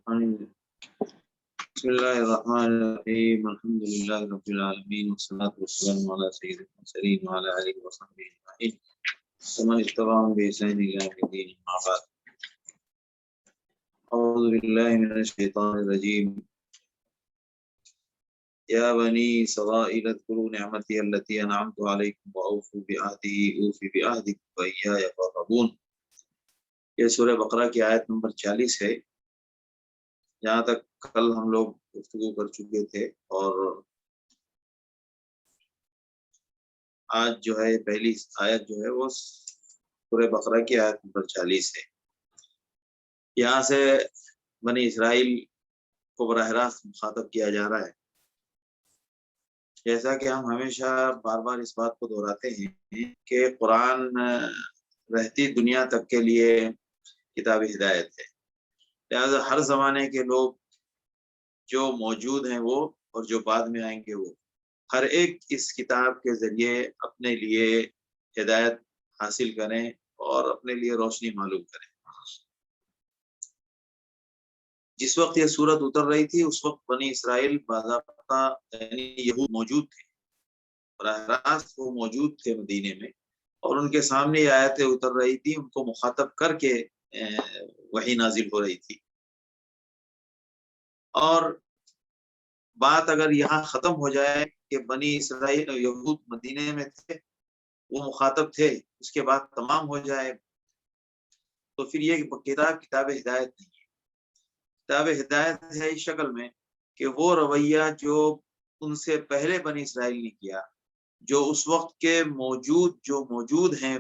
بسم اللہ الرحمن الرحیم الحمد للہ رب العالمین والصلاة والسلام علی سید المرسلین وعلی آلہ وصحبہ اجمعین ومن اتبعهم بإحسان إلی یوم الدین اما بعد اعوذ باللہ من الشیطان الرجیم یا بنی اسرائیل اذکروا نعمتی التي انعمت علیکم واوفوا بعہدی اوفی بعہدکم وإیایا فارہبون۔ یہ سورہ بقرہ کی آیت نمبر 40 ہے۔ جہاں تک کل ہم لوگ گفتگو کر چکے تھے اور آج جو ہے پہلی آیت جو ہے وہ سورہ بقرہ کی آیت نمبر 40 ہے۔ یہاں سے بنی اسرائیل کو براہ راست مخاطب کیا جا رہا ہے، جیسا کہ ہم ہمیشہ بار بار اس بات کو دہراتے ہیں کہ قرآن رہتی دنیا تک کے لیے کتاب ہدایت ہے۔ لہذا ہر زمانے کے لوگ جو موجود ہیں وہ اور جو بعد میں آئیں گے وہ ہر ایک اس کتاب کے ذریعے اپنے لیے ہدایت حاصل کریں اور اپنے لیے روشنی معلوم کریں۔ جس وقت یہ سورت اتر رہی تھی اس وقت بنی اسرائیل باضابطہ یعنی یہود موجود تھے، براہ راست وہ موجود تھے مدینے میں، اور ان کے سامنے یہ آیتیں اتر رہی تھی، ان کو مخاطب کر کے وحی نازل ہو رہی تھی۔ اور بات اگر یہاں ختم ہو جائے کہ بنی اسرائیل اور یہود مدینے میں تھے، وہ مخاطب تھے، اس کے بعد تمام ہو جائے، تو پھر یہ کتاب ہدایت نہیں ہے۔ کتاب ہدایت ہے اس شکل میں کہ وہ رویہ جو ان سے پہلے بنی اسرائیل نے کیا، جو اس وقت کے موجود ہیں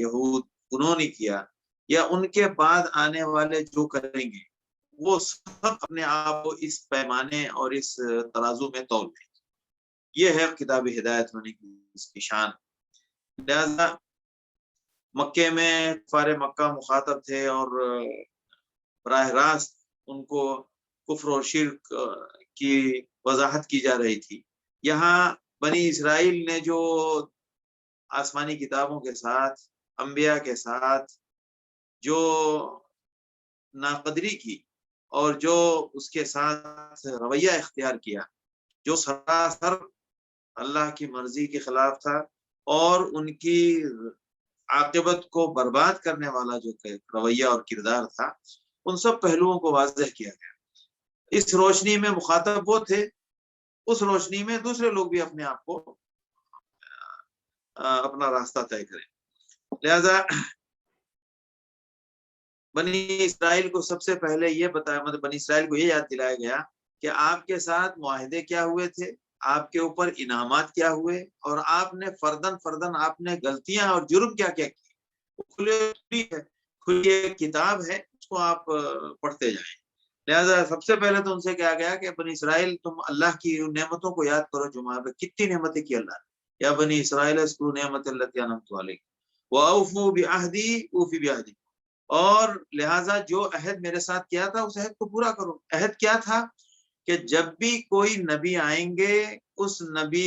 یہود انہوں نے کیا، یا ان کے بعد آنے والے جو کریں گے، وہ سب اپنے آپ کو اس پیمانے اور اس ترازو میں تول دیں۔ یہ ہے کتاب ہدایت ہونے کی اس کی شان۔ لہذا مکے میں کفار مکہ مخاطب تھے اور براہ راست ان کو کفر و شرک کی وضاحت کی جا رہی تھی۔ یہاں بنی اسرائیل نے جو آسمانی کتابوں کے ساتھ، انبیاء کے ساتھ جو ناقدری کی اور جو اس کے ساتھ رویہ اختیار کیا، جو سراسر اللہ کی مرضی کے خلاف تھا اور ان کی عاقبت کو برباد کرنے والا جو رویہ اور کردار تھا، ان سب پہلوؤں کو واضح کیا گیا۔ اس روشنی میں مخاطب وہ تھے، اس روشنی میں دوسرے لوگ بھی اپنے آپ کو اپنا راستہ طے کریں۔ لہذا بنی اسرائیل کو سب سے پہلے یہ بتایا، مطلب بنی اسرائیل کو یہ یاد دلایا گیا کہ آپ کے ساتھ معاہدے کیا ہوئے تھے، آپ کے اوپر انعامات کیا ہوئے، اور آپ نے فردن آپ نے غلطیاں اور جرم کیا کیا کیے۔ کھلی کتاب ہے، اس کو آپ پڑھتے جائیں۔ لہذا سب سے پہلے تو ان سے کہا گیا کہ بنی اسرائیل تم اللہ کی نعمتوں کو یاد کرو جو وہاں پہ کتنی نعمتیں کی اللہ نے۔ یا بنی اسرائیل اذکروا نعمت التی انعمت علیکم واوفوا بعہدی اوفی بعہدکم، اور لہٰذا جو عہد میرے ساتھ کیا تھا اس عہد کو پورا کرو۔ عہد کیا تھا کہ جب بھی کوئی نبی آئیں گے اس نبی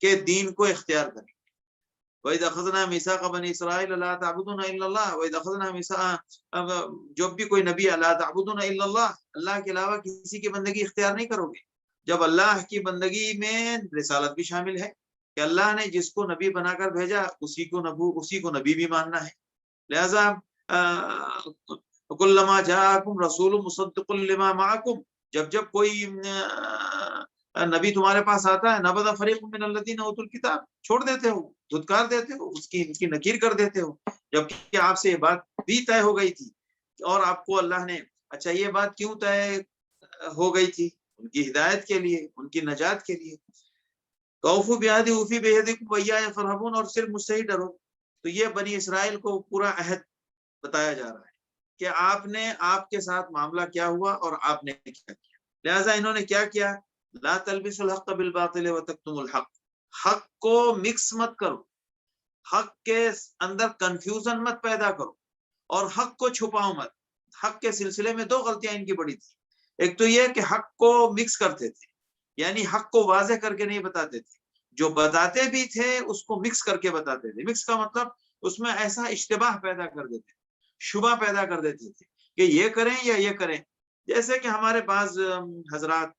کے دین کو اختیار کریں گے۔ وَإِذْ أَخَذْنَا مِيثَاقَ بَنِي إِسْرَائِيلَ لَا تَعْبُدُونَ إِلَّا اللَّهَ وَإِذْ أَخَذْنَا مِيثَاقَ، جب بھی کوئی نبی لَا تَعْبُدُونَ إِلَّا اللَّهَ، اللہ کے علاوہ کسی کی بندگی اختیار نہیں کرو گے۔ جب اللہ کی بندگی میں رسالت بھی شامل ہے کہ اللہ نے جس کو نبی بنا کر بھیجا اسی کو نبی بھی ماننا ہے۔ لہذا کلما جاءکم رسول مصدق لما معکم، جب کوئی نبی تمہارے پاس آتا ہے، نبذ فریق من الذین اوتوا الکتاب، چھوڑ دیتے ہو، دھتکار دیتے ہو، اس کی نکیر کر دیتے ہو، جبکہ آپ سے یہ بات بھی طے ہو گئی تھی اور آپ کو اللہ نے، اچھا یہ بات کیوں طے ہو گئی تھی؟ ان کی ہدایت کے لیے، ان کی نجات کے لیے۔ اوفوا بعہدی اوفی بعہدکم وإیایا فارہبون، اور صرف مجھ سے ہی ڈرو۔ تو یہ بنی اسرائیل کو پورا عہد بتایا جا رہا ہے کہ آپ نے، آپ کے ساتھ معاملہ کیا ہوا اور آپ نے کیا کیا۔ لہٰذا انہوں نے کیا کیا؟ لا تلبسوا الحق بالباطل وتکتموا الحق، حق کو مکس مت کرو، حق کے اندر کنفیوژن مت پیدا کرو، اور حق کو چھپاؤ مت۔ حق کے سلسلے میں دو غلطیاں ان کی بڑی تھی۔ ایک تو یہ کہ حق کو مکس کرتے تھے، یعنی حق کو واضح کر کے نہیں بتاتے تھے، جو بتاتے بھی تھے اس کو مکس کر کے بتاتے تھے۔ مکس کا مطلب اس میں ایسا اشتباہ پیدا کر دیتے، شبہ پیدا کر دیتے تھے کہ یہ کریں یا یہ کریں، جیسے کہ ہمارے بعض حضرات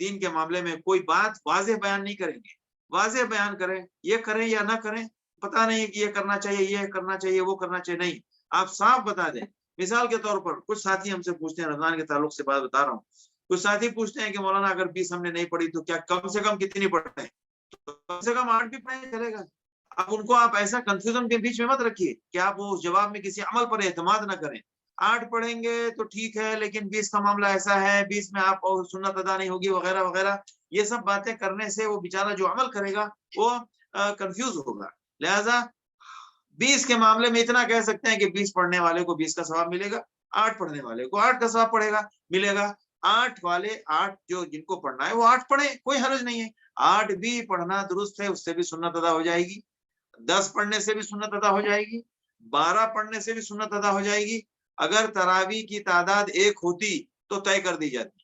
دین کے معاملے میں کوئی بات واضح بیان نہیں کریں گے، واضح بیان کریں یا نہ کریں، پتہ نہیں کہ یہ کرنا چاہیے، یہ کرنا چاہیے، وہ کرنا چاہیے، نہیں، آپ صاف بتا دیں۔ مثال کے طور پر کچھ ساتھی ہم سے پوچھتے ہیں، رمضان کے تعلق سے بات بتا رہا ہوں، کچھ ساتھی پوچھتے ہیں کہ مولانا اگر 20 ہم نے نہیں پڑھی تو کیا کم سے کم کتنی پڑھیں؟ تو کم سے کم 8 بھی پڑھیں چلے گا۔ اب ان کو آپ ایسا کنفیوژن کے بیچ میں مت رکھیے کہ آپ وہ اس جواب میں کسی عمل پر اعتماد نہ کریں۔ 8 پڑھیں گے تو ٹھیک ہے، لیکن 20 کا معاملہ ایسا ہے، 20 میں آپ اور سنت ادا نہیں ہوگی وغیرہ وغیرہ، یہ سب باتیں کرنے سے وہ بیچارہ جو عمل کرے گا وہ کنفیوز ہوگا۔ لہذا 20 کے معاملے میں اتنا کہہ سکتے ہیں کہ 20 پڑھنے والے کو 20 کا ثواب ملے گا، 8 پڑھنے والے کو 8 کا ثواب ملے گا۔ 8 والے 8 جو جن کو پڑھنا ہے وہ 8 پڑھیں، کوئی حرج نہیں ہے۔ 8 بھی پڑھنا درست ہے، اس سے بھی سنت ادا ہو جائے گی۔ 10 پڑھنے سے بھی سنت ادا ہو جائے گی، 12 پڑھنے سے بھی سنت ادا ہو جائے گی۔ اگر تراویح کی تعداد 1 ہوتی تو طے کر دی جاتی،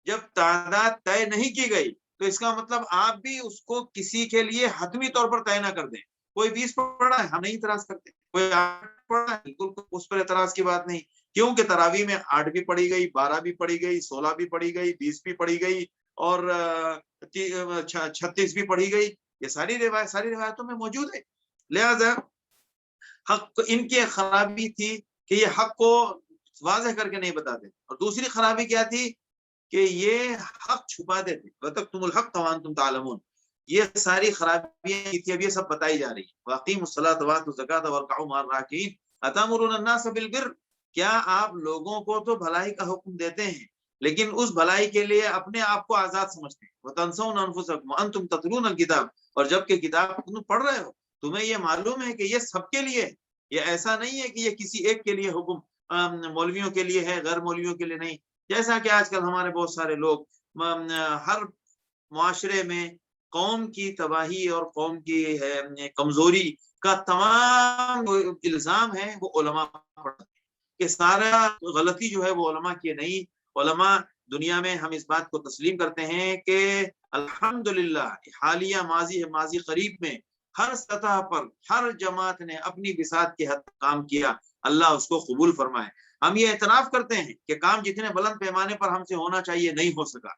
جب تعداد طے نہیں کی گئی تو اس کا مطلب آپ بھی اس کو کسی کے لیے حتمی طور پر طے نہ کر دیں۔ کوئی 20 پڑھا ہے، ہم نہیں اعتراض کرتے، کوئی 8 پڑھا ہے، بالکل اس پر اعتراض کی بات نہیں، کیونکہ تراویح میں 8 بھی پڑھی گئی، 12 بھی پڑھی گئی، 16 بھی پڑھی گئی، 20 بھی پڑھی گئی اور 36 بھی پڑھی گئی، یہ ساری روایتوں میں موجود ہے۔ لہذا حق ان کی خرابی تھی کہ یہ حق کو واضح کر کے نہیں بتاتے، اور دوسری خرابی کیا تھی کہ یہ حق چھپاتے تھے، وَتَكْتُمُ الْحَقَّ وَأَنْتُمْ تَعْلَمُونَ، یہ ساری خرابیاں تھی، اب یہ سب بتائی جا رہی ہیں۔ وَأَقِيمُوا الصَّلَاةَ وَآتُوا الزَّكَاةَ وَارْكَعُوا مَعَ الرَّاكِعِينَ أَتَأْمُرُونَ النَّاسَ بِالْبِرِّ، کیا آپ لوگوں کو تو بھلائی کا حکم دیتے ہیں لیکن اس بھلائی کے لیے اپنے آپ کو آزاد سمجھتے ہیں۔ وَتَنْسَوْنَ أَنفُسَكُمْ وَأَنْتُمْ تَتْلُونَ الْكِتَابَ، اور جب کہ کتاب تم پڑھ رہے ہو تمہیں یہ معلوم ہے کہ یہ سب کے لیے، یہ ایسا نہیں ہے کہ یہ کسی ایک کے لیے حکم مولویوں کے لیے ہے، غیر مولویوں کے لیے نہیں۔ جیسا کہ آج کل ہمارے بہت سارے لوگ ہر معاشرے میں قوم کی تباہی اور قوم کی کمزوری کا تمام الزام ہے وہ علماء پر، کہ سارا غلطی جو ہے وہ علماء کی نہیں۔ علماء دنیا میں ہم اس بات کو تسلیم کرتے ہیں کہ الحمدللہ حالیہ ماضی قریب میں ہر سطح پر ہر جماعت نے اپنی بساط کے حد کام کیا، اللہ اس کو قبول فرمائے۔ ہم یہ اعتراف کرتے ہیں کہ کام جتنے بلند پیمانے پر ہم سے ہونا چاہیے نہیں ہو سکا،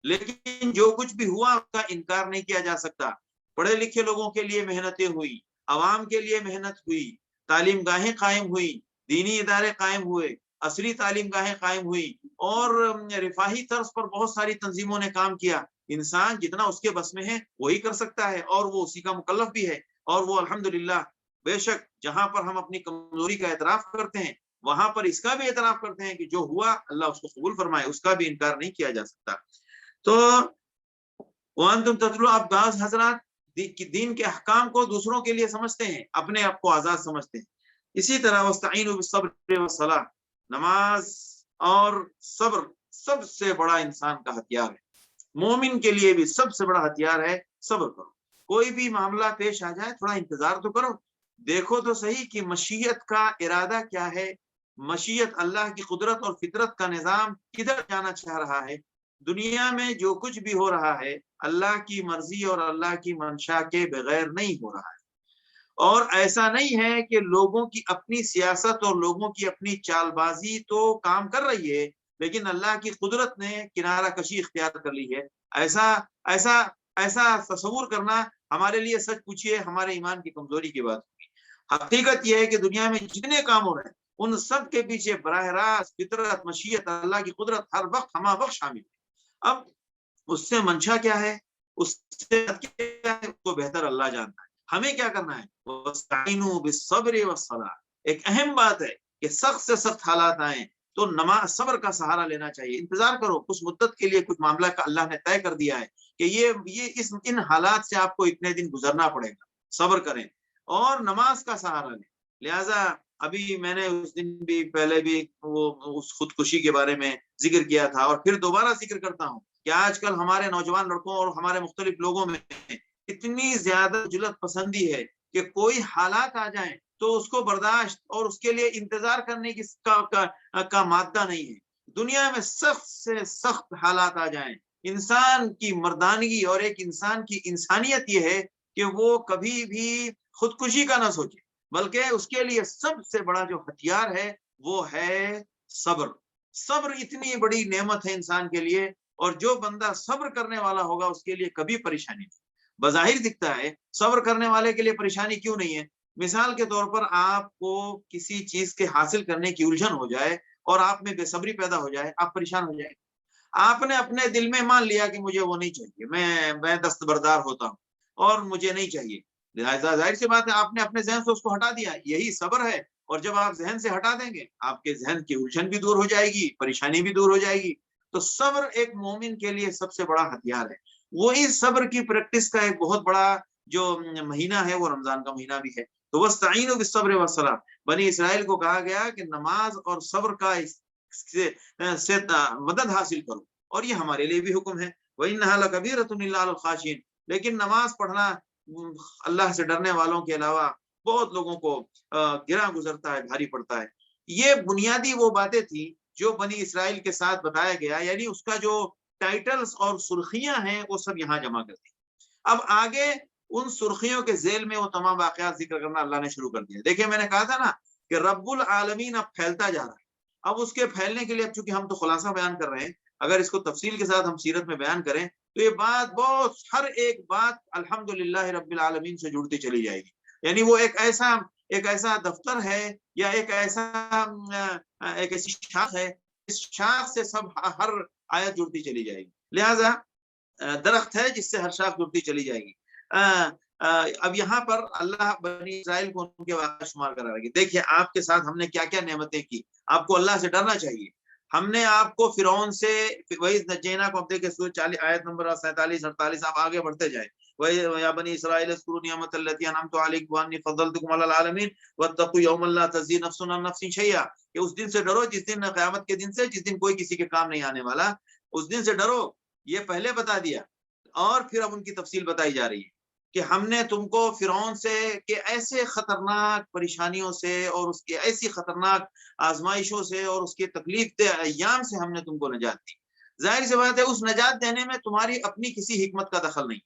لیکن جو کچھ بھی ہوا اس کا انکار نہیں کیا جا سکتا۔ پڑھے لکھے لوگوں کے لیے محنتیں ہوئی، عوام کے لیے محنت ہوئی، تعلیم گاہیں قائم ہوئی، دینی ادارے قائم ہوئے، عصری تعلیم گاہیں قائم ہوئی، اور رفاہی طرز پر بہت ساری تنظیموں نے کام کیا۔ انسان جتنا اس کے بس میں ہے وہی کر سکتا ہے، اور وہ اسی کا مکلف بھی ہے، اور وہ الحمدللہ بے شک جہاں پر ہم اپنی کمزوری کا اعتراف کرتے ہیں وہاں پر اس کا بھی اعتراف کرتے ہیں کہ جو ہوا اللہ اس کو قبول فرمائے، اس کا بھی انکار نہیں کیا جا سکتا۔ تو وَأَنْتُمْ تَتْلُونَ، اب بعض حضرات دین کے احکام کو دوسروں کے لیے سمجھتے ہیں، اپنے آپ کو آزاد سمجھتے ہیں۔ اسی طرح وَاسْتَعِينُوا بِالصَّبْرِ وَالصَّلَاةِ، نماز اور صبر سب سے بڑا انسان کا ہتھیار ہے، مومن کے لیے بھی سب سے بڑا ہتھیار ہے۔ صبر کرو، کوئی بھی معاملہ پیش آ جائے تھوڑا انتظار تو کرو، دیکھو تو صحیح کہ مشیت کا ارادہ کیا ہے، مشیت اللہ کی قدرت اور فطرت کا نظام کدھر جانا چاہ رہا ہے۔ دنیا میں جو کچھ بھی ہو رہا ہے اللہ کی مرضی اور اللہ کی منشا کے بغیر نہیں ہو رہا ہے، اور ایسا نہیں ہے کہ لوگوں کی اپنی سیاست اور لوگوں کی اپنی چال بازی تو کام کر رہی ہے لیکن اللہ کی قدرت نے کنارہ کشی اختیار کر لی ہے۔ ایسا ایسا ایسا تصور کرنا ہمارے لیے سچ پوچھیے ہمارے ایمان کی کمزوری کی بات ہوگی۔ حقیقت یہ ہے کہ دنیا میں جتنے کام ہو رہے ہیں ان سب کے پیچھے براہ راست فطرت، مشیت، اللہ کی قدرت ہر وقت ہمہ وقت شامل ہے۔ اب اس سے منشا کیا ہے، اس سے کیا ہے، تو بہتر اللہ جانتا ہے۔ ہمیں کیا کرنا ہے، وَاسْتَعِينُوا بِالصَّبْرِ وَالصَّلَاةِ، ایک اہم بات ہے کہ سخت سے سخت حالات آئیں تو نماز صبر کا سہارا لینا چاہیے۔ انتظار کرو، کچھ مدت کے لیے کچھ معاملہ کا اللہ نے طے کر دیا ہے کہ ان حالات سے آپ کو اتنے دن گزرنا پڑے گا، صبر کریں اور نماز کا سہارا لیں۔ لہٰذا ابھی میں نے اس دن بھی پہلے بھی وہ اس خودکشی کے بارے میں ذکر کیا تھا اور پھر دوبارہ ذکر کرتا ہوں کہ آج کل ہمارے نوجوان لڑکوں اور ہمارے مختلف لوگوں میں اتنی زیادہ جلد پسندی ہے کہ کوئی حالات آ جائیں تو اس کو برداشت اور اس کے لیے انتظار کرنے کی کا مادہ نہیں ہے۔ دنیا میں سخت سے سخت حالات آ جائیں، انسان کی مردانگی اور ایک انسان کی انسانیت یہ ہے کہ وہ کبھی بھی خودکشی کا نہ سوچے، بلکہ اس کے لیے سب سے بڑا جو ہتھیار ہے وہ ہے صبر۔ صبر اتنی بڑی نعمت ہے انسان کے لیے، اور جو بندہ صبر کرنے والا ہوگا اس کے لیے کبھی پریشانی نہیں۔ بظاہر دکھتا ہے صبر کرنے والے کے لیے پریشانی کیوں نہیں ہے؟ مثال کے طور پر آپ کو کسی چیز کے حاصل کرنے کی الجھن ہو جائے اور آپ میں بے صبری پیدا ہو جائے، آپ پریشان ہو جائے۔ آپ نے اپنے دل میں مان لیا کہ مجھے وہ نہیں چاہیے، میں دستبردار ہوتا ہوں اور مجھے نہیں چاہیے، لہٰذا ظاہر سی بات ہے آپ نے اپنے ذہن سے اس کو ہٹا دیا، یہی صبر ہے۔ اور جب آپ ذہن سے ہٹا دیں گے آپ کے ذہن کی الجھن بھی دور ہو جائے گی، پریشانی بھی دور ہو جائے گی۔ تو صبر ایک مومن کے لیے سب سے بڑا ہتھیار ہے۔ وہی صبر کی پریکٹس کا ایک بہت بڑا جو مہینہ ہے وہ رمضان کا مہینہ بھی ہے۔ تو وَاسْتَعِينُوا بِالصَّبْرِ وَالصَّلَاةِ، بنی اسرائیل کو کہا گیا کہ نماز اور صبر کا سے مدد حاصل کرو، اور یہ ہمارے لیے بھی حکم ہے۔ وَإِنَّهَا لَكَبِيرَةٌ إِلَّا عَلَى الْخَاشِعِينَ، لیکن نماز پڑھنا اللہ سے ڈرنے والوں کے علاوہ بہت لوگوں کو گراں گزرتا ہے، بھاری پڑتا ہے۔ یہ بنیادی وہ باتیں تھیں جو بنی اسرائیل کے ساتھ بتایا گیا، یعنی اس کا جو ٹائٹلز اور سرخیاں ہیں وہ سب یہاں جمع کر دی۔ اب آگے ان سرخیوں کے ذیل میں وہ تمام واقعات ذکر کرنا اللہ نے شروع کر دیا۔ دیکھیں میں نے کہا تھا نا کہ رب العالمین اب پھیلتا جا رہا ہے۔ اب اس کے پھیلنے کے لیے، اب چونکہ ہم تو خلاصہ بیان کر رہے ہیں، اگر اس کو تفصیل کے ساتھ ہم سیرت میں بیان کریں تو یہ بات بہت، ہر ایک بات الحمدللہ رب العالمین سے جڑتی چلی جائے گی۔ یعنی وہ ایک ایسا دفتر ہے، یا ایک ایسی شاخ ہے، اس شاخ سے سب ہر آیت جڑتی چلی جائے گی۔ لہذا درخت ہے جس سے ہر شاخ جڑتی چلی جائے گی۔ اب یہاں پر اللہ بنی اسرائیل کو ان کے واقعہ شمار کرا رہے گی۔ دیکھیے آپ کے ساتھ ہم نے کیا کیا نعمتیں کی۔ آپ کو اللہ سے ڈرنا چاہیے۔ ہم نے آپ کو فرعون سے وَإِذْ نَجَّيْنَاكُمْ، اب دیکھیں سورۃ 40 آیت نمبر 47 48، آپ آگے بڑھتے جائیں۔ وَيَا بَنِي إِسْرَائِيلَ اذْكُرُوا نِعْمَتَ الَّتِي أَنْعَمْتُ عَلَيْكُمْ وَأَنِّي فَضَّلْتُكُمْ عَلَى الْعَالَمِينَ وَاتَّقُوا يَوْمًا لَا تَجْزِي نَفْسٌ عَن نَفْسٍ شَيْئًا، کہ اس دن سے ڈرو جس دن، قیامت کے دن سے جس دن کوئی کسی کے کام نہیں آنے والا، اس دن سے ڈرو۔ یہ پہلے بتا دیا، اور پھر اب ان کی تفصیل بتائی جا رہی ہے کہ ہم نے تم کو فرعون سے کہ ایسے خطرناک پریشانیوں سے اور اس کی ایسی خطرناک آزمائشوں سے اور اس کے تکلیف دہ ایام سے ہم نے تم کو نجات دی۔ ظاہر سی بات ہے اس نجات دینے میں تمہاری اپنی کسی حکمت کا دخل نہیں،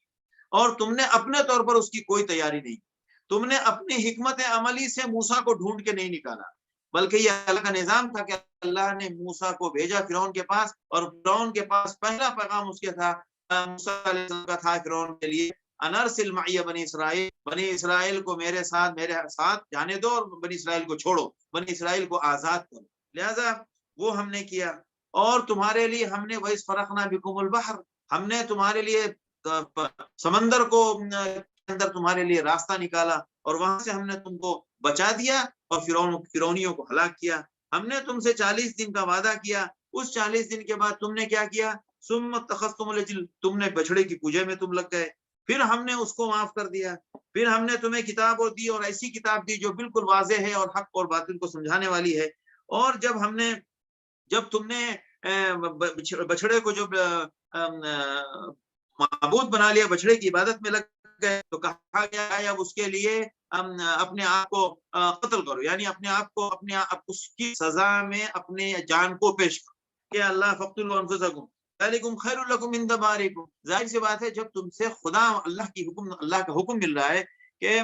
اور تم نے اپنے طور پر اس کی کوئی تیاری نہیں، تم نے اپنی حکمت عملی سے موسیٰ کو ڈھونڈ کے نہیں نکالا، بلکہ یہ اللہ کا نظام تھا کہ اللہ نے موسیٰ کو بھیجا فرعون کے پاس، اور فرعون کے پاس پہلا پیغام اس کے تھا، موسیٰ علیہ السلام کا تھا فرعون کے لیے، ان ارسل معی بنی اسرائیل، بنی اسرائیل کو میرے ساتھ جانے دو، اور بنی اسرائیل کو چھوڑو، بنی اسرائیل کو آزاد کرو۔ لہذا وہ ہم نے کیا، اور تمہارے لیے ہم نے وَإِذْ فَرَقْنَا بِكُمُ الْبَحْرَ، ہم نے تمہارے لیے سمندر کو اندر تمہارے لیے راستہ نکالا، اور وہاں سے ہم نے تم کو بچا دیا اور فرعونیوں کو ہلاک کیا۔ ہم نے تم سے 40 دن کا وعدہ کیا، اس 40 دن کے بعد تم نے کیا کیا؟ ثم اتخذتم العجل، تم نے بچڑے کی پوجا میں تم لگ گئے، پھر ہم نے اس کو معاف کر دیا، پھر ہم نے تمہیں کتاب دی، اور ایسی کتاب دی جو بالکل واضح ہے اور حق اور باطل کو سمجھانے والی ہے۔ اور جب تم نے بچڑے کو جو معبود بنا لیا، بچڑے کی عبادت میں لگ گئے، تو کہا گیا ہے اب اس کے لیے اپنے آپ کو قتل کرو، یعنی اپنے آپ کو اس کی سزا میں اپنے جان کو پیش کرو کہ اللہ فاقتلوا انفسکم ذالکم خیر لکم عند بارئکم۔ ظاہر سی بات ہے جب تم سے خدا اللہ کا حکم مل رہا ہے کہ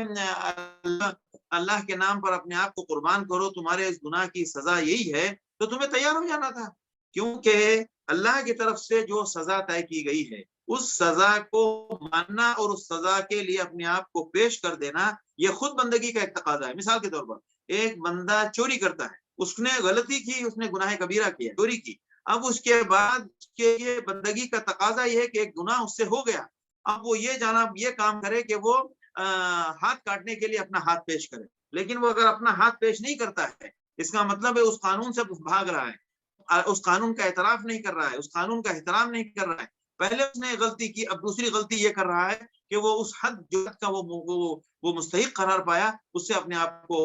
اللہ کے نام پر اپنے آپ کو قربان کرو، تمہارے اس گناہ کی سزا یہی ہے، تو تمہیں تیار ہو جانا تھا، کیونکہ اللہ کی طرف سے جو سزا طے کی گئی ہے اس سزا کو ماننا اور اس سزا کے لیے اپنے آپ کو پیش کر دینا، یہ خود بندگی کا ایک تقاضا ہے۔ مثال کے طور پر ایک بندہ چوری کرتا ہے، اس نے غلطی کی، اس نے گناہ کبیرہ کیا، چوری کی، اب اس کے بعد یہ بندگی کا تقاضا یہ ہے کہ ایک گناہ اس سے ہو گیا، اب وہ یہ کام کرے کہ وہ ہاتھ کاٹنے کے لیے اپنا ہاتھ پیش کرے، لیکن وہ اگر اپنا ہاتھ پیش نہیں کرتا ہے، اس کا مطلب ہے اس قانون سے بھاگ رہا ہے، اس قانون کا اعتراف نہیں کر رہا ہے، اس قانون کا احترام نہیں کر رہا ہے۔ پہلے اس نے غلطی کی، اب دوسری غلطی یہ کر رہا ہے کہ وہ اس حد جو حد کا وہ مستحق قرار پایا، اس سے اپنے آپ کو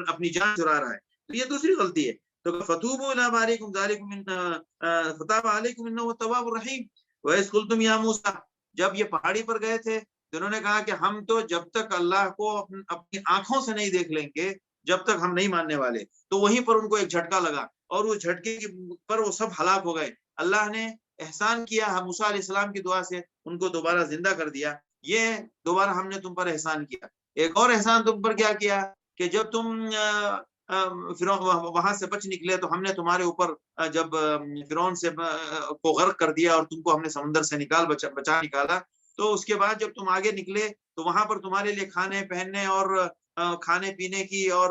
اپنی جان چرا رہا ہے، تو یہ دوسری غلطی ہے۔ تو فتوبوا الی بارئکم ذالکم فتاب علیکم انہ التواب الرحیم۔ وَإِذْ قُلْتُمْ یا موسیٰ، جب یہ پہاڑی پر گئے تھے تو انہوں نے کہا کہ ہم تو جب تک اللہ کو اپنی آنکھوں سے نہیں دیکھ لیں گے جب تک ہم نہیں ماننے والے، تو وہیں پر ان کو ایک جھٹکا لگا، اور اس جھٹکے پر وہ سب ہلاک ہو گئے۔ اللہ نے احسان کیا موسیٰ علیہ السلام کی دعا سے، ان کو دوبارہ زندہ کر دیا، یہ دوبارہ ہم نے تم پر احسان کیا۔ ایک اور احسان تم پر کیا کیا کہ جب تم وہاں سے بچ نکلے تو ہم نے تمہارے اوپر جب فرعون سے کو غرق کر دیا اور تم کو ہم نے سمندر سے بچا نکالا، تو اس کے بعد جب تم آگے نکلے تو وہاں پر تمہارے لیے کھانے پہننے اور کھانے پینے کی اور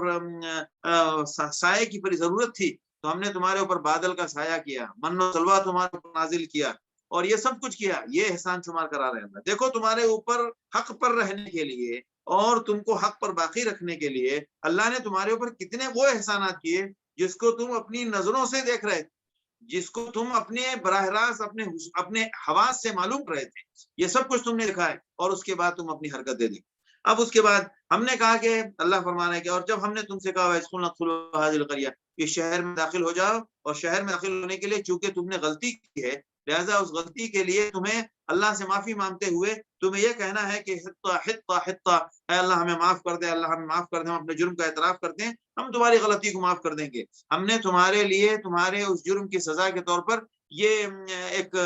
سائے کی بڑی ضرورت تھی، تو ہم نے تمہارے اوپر بادل کا سایہ کیا، من و سلوا تمہارے اوپر نازل کیا، اور یہ سب کچھ کیا، یہ احسان شمار کرا رہے ہیں۔ دیکھو تمہارے اوپر حق پر رہنے کے لیے اور تم کو حق پر باقی رکھنے کے لیے اللہ نے تمہارے اوپر کتنے وہ احسانات کیے جس کو تم اپنی نظروں سے دیکھ رہے تھے، جس کو تم اپنے براہ راست اپنے حواس سے معلوم کر رہے تھے، یہ سب کچھ تم نے دکھا ہے، اور اس کے بعد تم اپنی حرکت دے دی۔ اب اس کے بعد ہم نے کہا کہ اللہ فرمانا ہے کہ اور جب ہم نے تم سے کہا کہ شہر میں داخل ہو جاؤ، اور شہر میں داخل ہونے کے لیے چونکہ تم نے غلطی کی ہے، لہذا اس غلطی کے لیے تمہیں اللہ سے معافی مانگتے ہوئے تمہیں یہ کہنا ہے کہ حطہ حطہ حطہ، اے اللہ ہمیں معاف کر دے، اللہ ہمیں معاف کر دے، ہم اپنے جرم کا اعتراف کرتے ہیں، ہم تمہاری غلطی کو معاف کر دیں گے۔ ہم نے تمہارے لیے تمہارے اس جرم کی سزا کے طور پر یہ ایک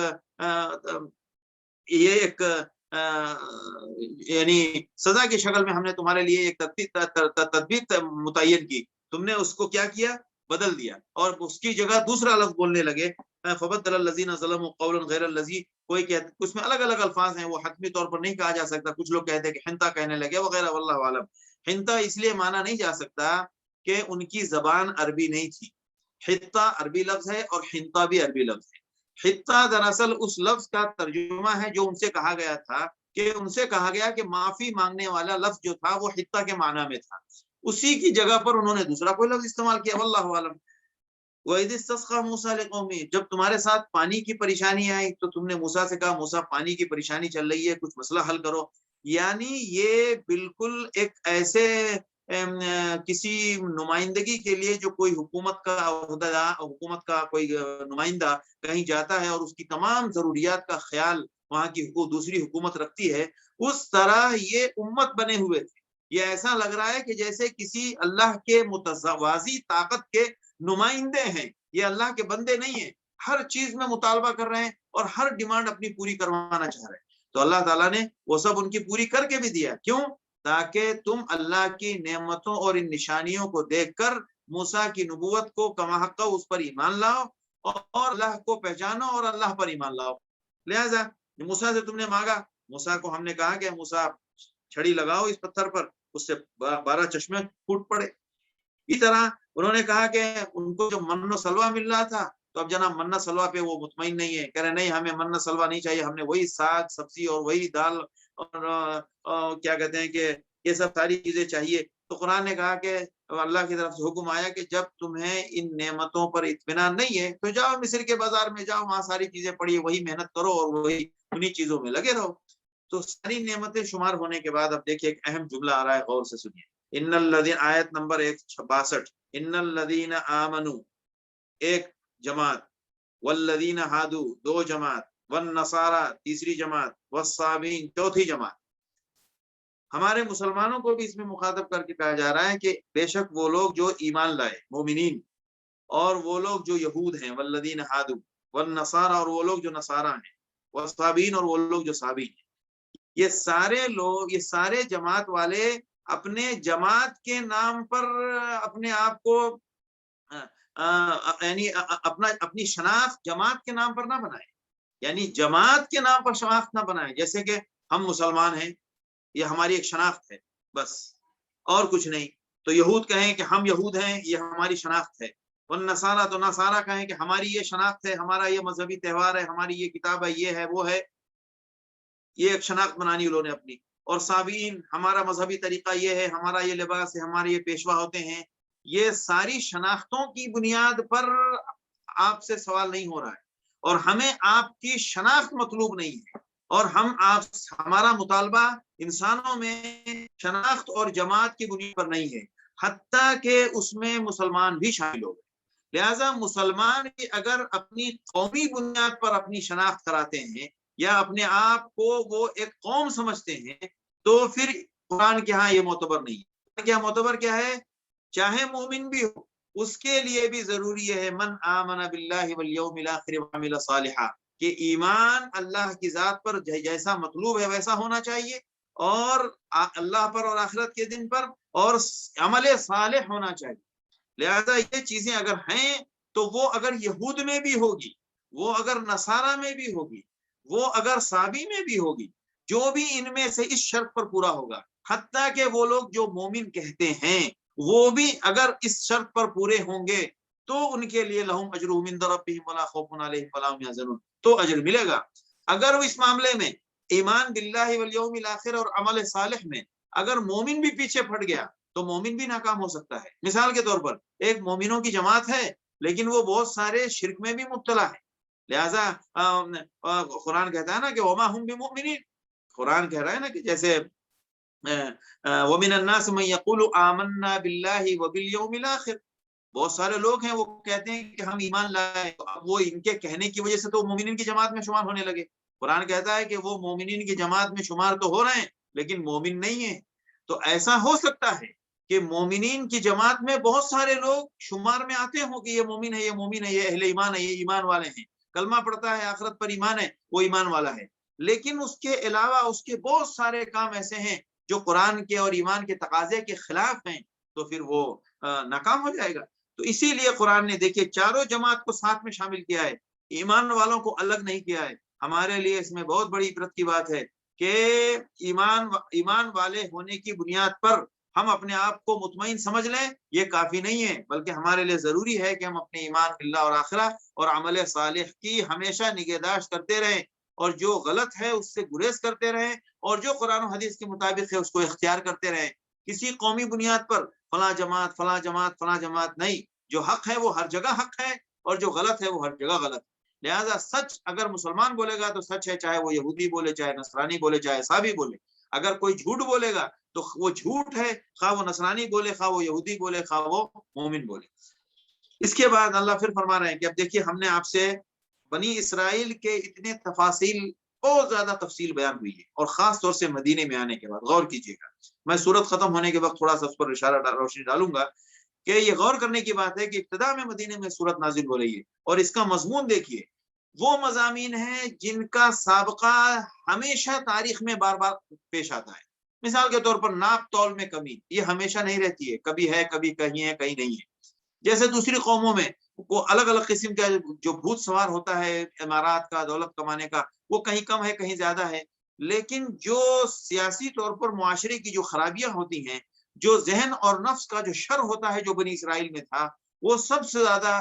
یعنی سزا کی شکل میں ہم نے تمہارے لیے ایک تدبیر متعین کی، تم نے اس کو کیا کیا، بدل دیا، اور اس کی جگہ دوسرا لفظ بولنے لگے، فبدل الذین ظلموا قولا غیر الذی، کوئی کہتے اس میں الگ الگ الفاظ ہیں، وہ حتمی طور پر نہیں کہا جا سکتا، کچھ لوگ کہتے ہیں کہ حنطہ کہنے لگے وغیرہ، واللہ عالم۔ حنطہ اس لیے مانا نہیں جا سکتا کہ ان کی زبان عربی نہیں تھی، حطہ عربی لفظ ہے اور حنطہ بھی عربی لفظ ہے۔ حطہ دراصل اس لفظ کا ترجمہ ہے جو ان سے کہا گیا تھا، کہ ان سے کہا گیا کہ معافی مانگنے والا لفظ جو تھا وہ حطہ کے معنی میں تھا، اسی کی جگہ پر انہوں نے دوسرا کوئی لفظ استعمال کیا، واللہ عالم۔ وَإِذِ اسْتَسْقَىٰ مُوسَىٰ لِقَوْمِهِ، جب تمہارے ساتھ پانی کی پریشانی آئی تو تم نے موسیٰ سے کہا موسیٰ پانی کی پریشانی چل رہی ہے، کچھ مسئلہ حل کرو۔ یعنی یہ بالکل ایک ایسے کسی نمائندگی کے لیے جو کوئی حکومت کا عہدیدار، حکومت کا کوئی نمائندہ کہیں جاتا ہے اور اس کی تمام ضروریات کا خیال وہاں کی دوسری حکومت رکھتی ہے، اس طرح یہ امت بنے ہوئے تھے۔ یہ ایسا لگ رہا ہے کہ جیسے کسی اللہ کے متوازی طاقت کے نمائندے ہیں، یہ اللہ کے بندے نہیں ہیں، ہر چیز میں مطالبہ کر رہے ہیں اور ہر ڈیمانڈ اپنی پوری کروانا چاہ رہے ہیں۔ تو اللہ تعالیٰ نے وہ سب ان کی پوری کر کے بھی دیا، کیوں؟ تاکہ تم اللہ کی نعمتوں اور ان نشانیوں کو دیکھ کر موسیٰ کی نبوت کو کما حق اس پر ایمان لاؤ، اور اللہ کو پہچانو اور اللہ پر ایمان لاؤ۔ لہذا موسیٰ سے تم نے مانگا، موسیٰ کو ہم نے کہا کہ موسیٰ چھڑی لگاؤ اس پتھر پر، اس سے 12 چشمے پھوٹ پڑے۔ اسی طرح انہوں نے کہا کہ ان کو جو من و سلوا مل رہا تھا، تو اب جناب من سلوا پہ وہ مطمئن نہیں ہے، کہہ رہے نہیں ہمیں من سلوا نہیں چاہیے، ہم نے وہی ساگ سبزی اور وہی دال اور کیا کہتے ہیں کہ یہ سب ساری چیزیں چاہیے۔ تو قرآن نے کہا کہ اللہ کی طرف سے حکم آیا کہ جب تمہیں ان نعمتوں پر اطمینان نہیں ہے تو جاؤ مصر کے بازار میں جاؤ، وہاں ساری چیزیں پڑھی، وہی محنت کرو اور وہی انہی چیزوں میں لگے رہو۔ تو ساری نعمتیں شمار ہونے کے بعد اب دیکھیے ایک اہم جملہ آ رہا ہے، غور سے سنیے۔ ان الذین، آیت نمبر 162، ان الذین آمنوا ایک جماعت، والذین ہادو دو جماعت، والنصارى تیسری جماعت، والصابین چوتھی جماعت۔ ہمارے مسلمانوں کو بھی اس میں مخاطب کر کے کہا جا رہا ہے کہ بے شک وہ لوگ جو ایمان لائے مومنین، اور وہ لوگ جو یہود ہیں، والذین ہادو، والنصارى اور وہ لوگ جو نصارہ ہیں، والصابین اور وہ لوگ جو صابین ہیں، یہ سارے لوگ، یہ سارے جماعت والے اپنے جماعت کے نام پر اپنے آپ کو یعنی اپنی شناخت جماعت کے نام پر نہ بنائے، یعنی جماعت کے نام پر شناخت نہ بنائے، جیسے کہ ہم مسلمان ہیں، یہ ہماری ایک شناخت ہے بس اور کچھ نہیں۔ تو یہود کہیں کہ ہم یہود ہیں، یہ ہماری شناخت ہے، والنصارى تو نصارہ کہیں کہ ہماری یہ شناخت ہے، ہمارا یہ مذہبی تہوار ہے، ہماری یہ کتاب ہے، یہ ہے وہ ہے، یہ ایک شناخت بنانی انہوں نے اپنی۔ اور صابین ہمارا مذہبی طریقہ یہ ہے، ہمارا یہ لباس ہے، ہمارے یہ پیشوا ہوتے ہیں۔ یہ ساری شناختوں کی بنیاد پر آپ سے سوال نہیں ہو رہا ہے، اور ہمیں آپ کی شناخت مطلوب نہیں ہے، اور ہمارا مطالبہ انسانوں میں شناخت اور جماعت کی بنیاد پر نہیں ہے، حتیٰ کہ اس میں مسلمان بھی شامل ہو گئے۔ لہذا مسلمان بھی اگر اپنی قومی بنیاد پر اپنی شناخت کراتے ہیں یا اپنے آپ کو وہ ایک قوم سمجھتے ہیں، تو پھر قرآن کے ہاں یہ معتبر نہیں ہے۔ کیا معتبر کیا ہے؟ چاہے مومن بھی ہو، اس کے لیے بھی ضروری ہے من آمن باللہ والیوم الاخر وعمل صالحا، کہ ایمان اللہ کی ذات پر جیسا مطلوب ہے ویسا ہونا چاہیے، اور اللہ پر اور آخرت کے دن پر، اور عمل صالح ہونا چاہیے۔ لہذا یہ چیزیں اگر ہیں تو وہ اگر یہود میں بھی ہوگی، وہ اگر نصارہ میں بھی ہوگی، وہ اگر صابی میں بھی ہوگی، جو بھی ان میں سے اس شرط پر پورا ہوگا، حتیٰ کہ وہ لوگ جو مومن کہتے ہیں وہ بھی اگر اس شرط پر پورے ہوں گے تو ان کے لیے لہم اجرہم عند ربہم ولا خوف علیہم ولا هم يحزنون، تو اجر ملے گا۔ اگر وہ اس معاملے میں ایمان باللہ والیوم الاخر اور عمل صالح میں اگر مومن بھی پیچھے پھٹ گیا تو مومن بھی ناکام ہو سکتا ہے۔ مثال کے طور پر ایک مومنوں کی جماعت ہے لیکن وہ بہت سارے شرک میں بھی مبتلا ہے، لہذا قرآن کہتا ہے نا کہ وما هم بمؤمنین، قرآن کہہ رہا ہے نا کہ جیسے ومن الناس من يقول آمنا باللہ وبالیوم الاخر، بہت سارے لوگ ہیں وہ کہتے ہیں کہ ہم ایمان لائے، تو اب وہ ان کے کہنے کی وجہ سے تو مومنین کی جماعت میں شمار ہونے لگے۔ قرآن کہتا ہے کہ وہ مومنین کی جماعت میں شمار تو ہو رہے ہیں لیکن مومن نہیں ہیں۔ تو ایسا ہو سکتا ہے کہ مومنین کی جماعت میں بہت سارے لوگ شمار میں آتے ہوں کہ یہ مومن ہے، یہ مومن ہے، یہ اہل ایمان ہے، یہ ایمان والے ہیں، کلمہ پڑھتا ہے، آخرت پر ایمان ہے، وہ ایمان والا ہے، لیکن اس کے علاوہ اس کے بہت سارے کام ایسے ہیں جو قرآن کے اور ایمان کے تقاضے کے خلاف ہیں، تو پھر وہ ناکام ہو جائے گا۔ تو اسی لیے قرآن نے دیکھیے چاروں جماعت کو ساتھ میں شامل کیا ہے، ایمان والوں کو الگ نہیں کیا ہے۔ ہمارے لیے اس میں بہت بڑی عبرت کی بات ہے کہ ایمان والے ہونے کی بنیاد پر ہم اپنے آپ کو مطمئن سمجھ لیں یہ کافی نہیں ہے، بلکہ ہمارے لیے ضروری ہے کہ ہم اپنے ایمان باللہ اور آخرہ اور عمل صالح کی ہمیشہ نگہداشت کرتے رہیں، اور جو غلط ہے اس سے گریز کرتے رہیں، اور جو قرآن و حدیث کے مطابق ہے اس کو اختیار کرتے رہیں۔ کسی قومی بنیاد پر فلاں جماعت فلاں جماعت فلاں جماعت نہیں، جو حق ہے وہ ہر جگہ حق ہے اور جو غلط ہے وہ ہر جگہ غلط ہے۔ لہذا سچ اگر مسلمان بولے گا تو سچ ہے، چاہے وہ یہودی بولے، چاہے نصرانی بولے، چاہے عیسائی بولے۔ اگر کوئی جھوٹ بولے گا تو وہ جھوٹ ہے، خواہ وہ نصرانی بولے، خواہ وہ یہودی بولے، خواہ وہ مومن بولے۔ اس کے بعد اللہ پھر فرما رہے ہیں کہ اب دیکھیے ہم نے آپ سے بنی اسرائیل کے اتنے تفاصیل، بہت زیادہ تفصیل بیان ہوئی ہے، اور خاص طور سے مدینے میں آنے کے بعد غور کیجیے گا۔ میں سورت ختم ہونے کے وقت تھوڑا سا اس پر اشارہ روشنی ڈالوں گا کہ یہ غور کرنے کی بات ہے کہ ابتدا میں مدینے میں سورت نازل ہو رہی ہے، اور اس کا مضمون دیکھیے، وہ مضامین ہیں جن کا سابقہ ہمیشہ تاریخ میں بار بار پیش آتا ہے۔ مثال کے طور پر ناپ تول میں کمی، یہ ہمیشہ نہیں رہتی ہے، کبھی ہے، کبھی کہیں ہے، کہیں نہیں ہے۔ جیسے دوسری قوموں میں وہ الگ الگ قسم کا جو بھوت سوار ہوتا ہے امارات کا، دولت کمانے کا، وہ کہیں کم ہے، کہیں زیادہ ہے، لیکن جو سیاسی طور پر معاشرے کی جو خرابیاں ہوتی ہیں، جو ذہن اور نفس کا جو شر ہوتا ہے جو بنی اسرائیل میں تھا، وہ سب سے زیادہ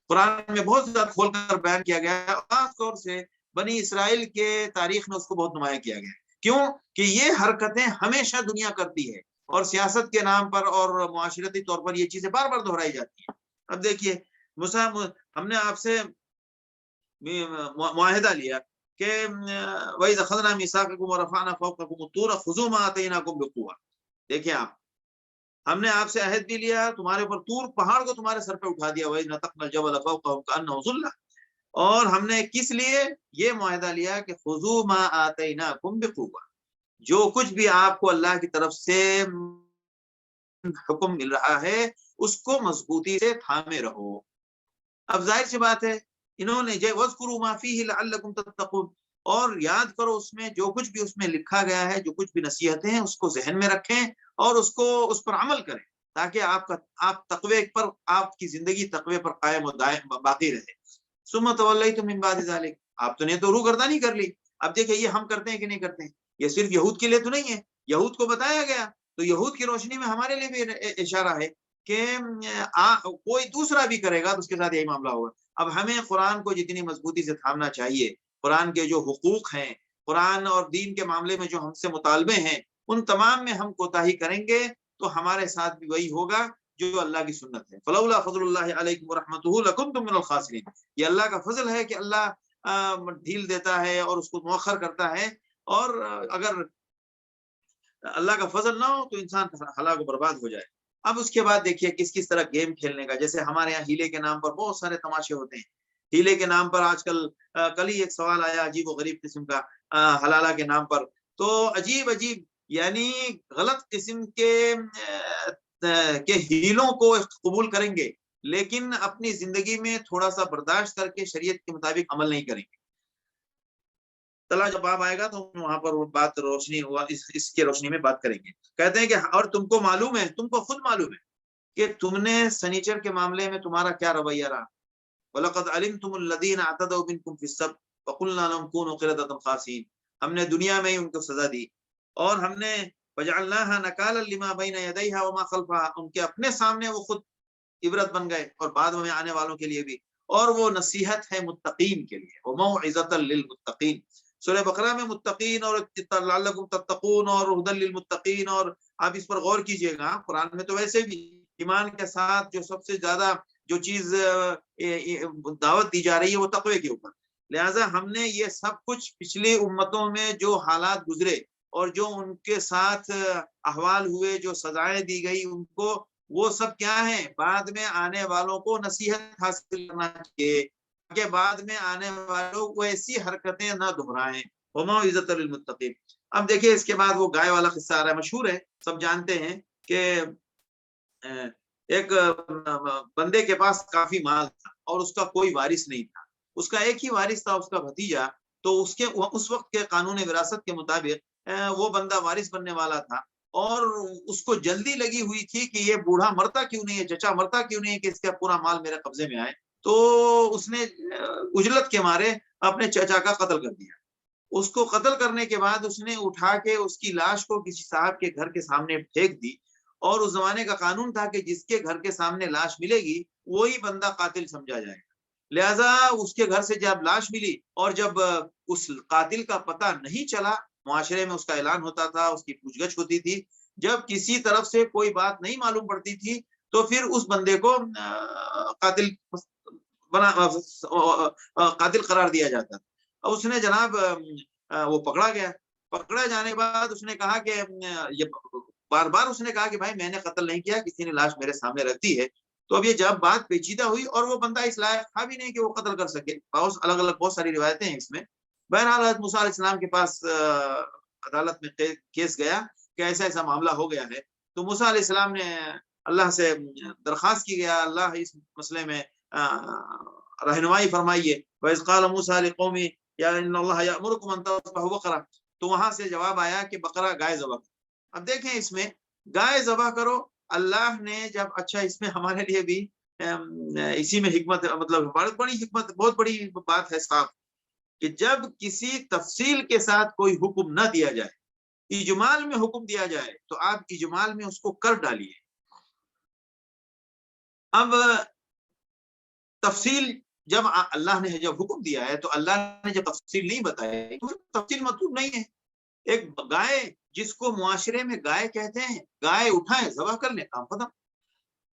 قرآن میں بہت زیادہ کھول کر بیان کیا گیا ہے، خاص طور سے بنی اسرائیل کے تاریخ میں اس کو بہت نمایاں کیا گیا ہے۔ کیوں کہ یہ حرکتیں ہمیشہ دنیا کرتی ہے، اور سیاست کے نام پر اور معاشرتی طور پر یہ چیزیں بار بار دہرائی جاتی ہیں۔ اب دیکھیے ہم نے آپ سے معاہدہ لیا کہ وَإِذْ أَخَذْنَا مِيثَاقَكُمْ وَرَفَعْنَا فَوْقَكُمُ الطُّورَ خُذُوا مَا آتَيْنَاكُمْ بِقُوَّةٍ۔ دیکھیں آپ، ہم نے آپ سے عہد بھی لیا، تمہارے اوپر طور پہاڑ کو تمہارے سر پہ اٹھا دیا، وَإِذْ نَتَقْنَا الْجَبَلَ فَوْقَهُمْ كَأَنَّهُ ظُلَّةٌ، اور ہم نے کس لیے یہ معاہدہ لیا کہ خُذُوا مَا آتَيْنَاكُمْ بِقُوَّةٍ، جو کچھ بھی آپ کو اللہ کی طرف سے حکم مل رہا ہے اس کو مضبوطی سے تھامے رہو۔ اب ظاہر سی بات ہے انہوں نے وَاذْكُرُوا مَا فِيهِ لَعَلَّكُمْ تَتَّقُونَ، اور یاد کرو اس میں جو کچھ بھی اس میں لکھا گیا ہے، جو کچھ بھی نصیحتیں ہیں اس کو ذہن میں رکھیں اور اس پر عمل کریں، تاکہ آپ تقوی پر، آپ کی زندگی تقوی پر قائم و دائم باقی رہے۔ ثُمَّ تَوَلَّيْتُم مِّن بَعْدِ ذَلِكَ، آپ تو نے تو روگردانی کر لی۔ اب دیکھیں یہ ہم کرتے ہیں کہ نہیں کرتے ہیں، یہ صرف یہود کے لیے تو نہیں ہے، یہود کو بتایا گیا تو یہود کی روشنی میں ہمارے لیے بھی اشارہ ہے کہ کوئی دوسرا بھی کرے گا تو اس کے ساتھ یہی معاملہ ہوگا۔ اب ہمیں قرآن کو جتنی مضبوطی سے تھامنا چاہیے، قرآن کے جو حقوق ہیں، قرآن اور دین کے معاملے میں جو ہم سے مطالبے ہیں، ان تمام میں ہم کوتاہی کریں گے تو ہمارے ساتھ بھی وہی ہوگا جو اللہ کی سنت ہے۔ فلولا فضل اللہ علیکم ورحمتہ لکنتم من الخاسرین، یہ اللہ کا فضل ہے کہ اللہ ڈھیل دیتا ہے اور اس کو مؤخر کرتا ہے، اور اگر اللہ کا فضل نہ ہو تو انسان ہلاک و برباد ہو جائے۔ اب اس کے بعد دیکھیے کس طرح گیم کھیلنے کا، جیسے ہمارے یہاں ہیلے کے نام پر بہت سارے تماشے ہوتے ہیں، ہیلے کے نام پر آج کل ہی ایک سوال آیا عجیب و غریب قسم کا، حلالہ کے نام پر، تو عجیب یعنی غلط قسم کے ہیلوں کو قبول کریں گے لیکن اپنی زندگی میں تھوڑا سا برداشت کر کے شریعت کے مطابق عمل نہیں کریں گے۔ طلاق جب باب آئے گا تو وہاں پر وہ بات روشنی ہوا اس کی روشنی میں بات کریں گے. کہتے ہیں کہ اور تم کو معلوم ہے، تم کو خود معلوم ہے کہ تم نے سنیچر کے معاملے میں تمہارا کیا رویہ رہا. وَلَقَدْ عَلِمْتُمُ الَّذِينَ اعْتَدَوْا مِنْكُمْ فِي السَّبْتِ فَقُلْنَا لَهُمْ كُونُوا قِرَدَةً خَاسِئِينَ. ہم نے دنیا میں ہی ان کو سزا دی اور ہم نے وَجَعَلْنَاهَا نَكَالًا لِمَا بَيْنَ يَدَيْهَا وَمَا خَلْفَهَا. ان کے اپنے سامنے وہ خود عبرت بن گئے اور بعد میں آنے والوں کے لیے بھی، اور وہ نصیحت ہے متقین کے لیے. وَمَوْعِظَةً لِّلْمُتَّقِينَ. سورہ بقرہ میں متقین اور لعلکم تتقون اور ہدی للمتقین، اور آپ اس پر غور کیجئے گا. قرآن میں تو ویسے بھی ایمان کے ساتھ جو سب سے زیادہ جو چیز دعوت دی جا رہی ہے وہ تقوی کے اوپر. لہٰذا ہم نے یہ سب کچھ پچھلی امتوں میں جو حالات گزرے اور جو ان کے ساتھ احوال ہوئے، جو سزائیں دی گئی ان کو، وہ سب کیا ہے؟ بعد میں آنے والوں کو نصیحت حاصل کرنا چاہیے کہ بعد میں آنے والوں کو ایسی حرکتیں نہ دہرائیں. وَمَوْعِظَةً لِّلْمُتَّقِينَ. اب دیکھیے اس کے بعد وہ گائے والا قصہ آ رہا ہے، مشہور ہے، سب جانتے ہیں کہ ایک بندے کے پاس کافی مال تھا اور اس کا کوئی وارث نہیں تھا. اس کا ایک ہی وارث تھا، اس کا بھتیجا. تو اس وقت کے قانون وراثت کے مطابق وہ بندہ وارث بننے والا تھا، اور اس کو جلدی لگی ہوئی تھی کہ یہ بوڑھا مرتا کیوں نہیں ہے، چچا مرتا کیوں نہیں ہے کہ اس کا پورا مال میرے قبضے میں آئے. تو اس نے اجلت کے مارے اپنے چچا کا قتل کر دیا. اس کو قتل کرنے کے بعد اس نے اٹھا کے اس کی لاش کو کسی صاحب کے گھر کے سامنے پھینک دی، اور اس زمانے کا قانون تھا کہ جس کے گھر کے سامنے لاش ملے گی وہی بندہ قاتل سمجھا جائے گا. لہذا اس کے گھر سے جب لاش ملی اور جب اس قاتل کا پتہ نہیں چلا، معاشرے میں اس کا اعلان ہوتا تھا، اس کی پوچھ گچھ ہوتی تھی، جب کسی طرف سے کوئی بات نہیں معلوم پڑتی تھی تو پھر اس بندے کو قاتل قاتل قرار دیا جاتا تھا. اور اس نے جناب وہ پکڑا گیا. پکڑا جانے کے بعد اس نے کہا کہ یہ بار بار اس نے کہا کہ بھائی میں نے قتل نہیں کیا، کسی نے لاش میرے سامنے رکھ دی ہے. تو اب یہ جب بات پیچیدہ ہوئی اور وہ بندہ اس لائق تھا بھی نہیں کہ وہ قتل کر سکے، بہت الگ الگ بہت ساری روایتیں ہیں اس میں. بہرحال حضرت موسیٰ علیہ السلام کے پاس عدالت میں کیس گیا کہ ایسا ایسا معاملہ ہو گیا ہے. تو موسیٰ علیہ السلام نے اللہ سے درخواست کی گیا، اللہ اس مسئلے میں رہنمائی فرمائیے. وَإِذْ قَالَ مُوسَىٰ لِقَوْمِهِ يَا إِنَّ اللَّهَ يَأْمُرُكُمْ أَن تَذْبَحُوا بَقَرَةً. تو وہاں سے جواب آیا کہ بقرہ گائے ذبح کرو. اب دیکھیں اس میں گائے ذبح کرو، اللہ نے جب اچھا اس میں ہمارے لیے بھی اسی میں حکمت، مطلب بہت بڑی حکمت، بہت بڑی بات ہے صاحب، کہ جب کسی تفصیل کے ساتھ کوئی حکم نہ دیا جائے، اجمال میں حکم دیا جائے تو آپ اجمال میں اس کو کر ڈالیے. اب تفصیل جب اللہ نے جب حکم دیا ہے تو اللہ نے جب تفصیل نہیں بتائی تو تفصیل مطلوب نہیں ہے. ایک گائے جس کو معاشرے میں گائے کہتے ہیں، گائے اٹھائیں ذبح کر لیں، کام ختم.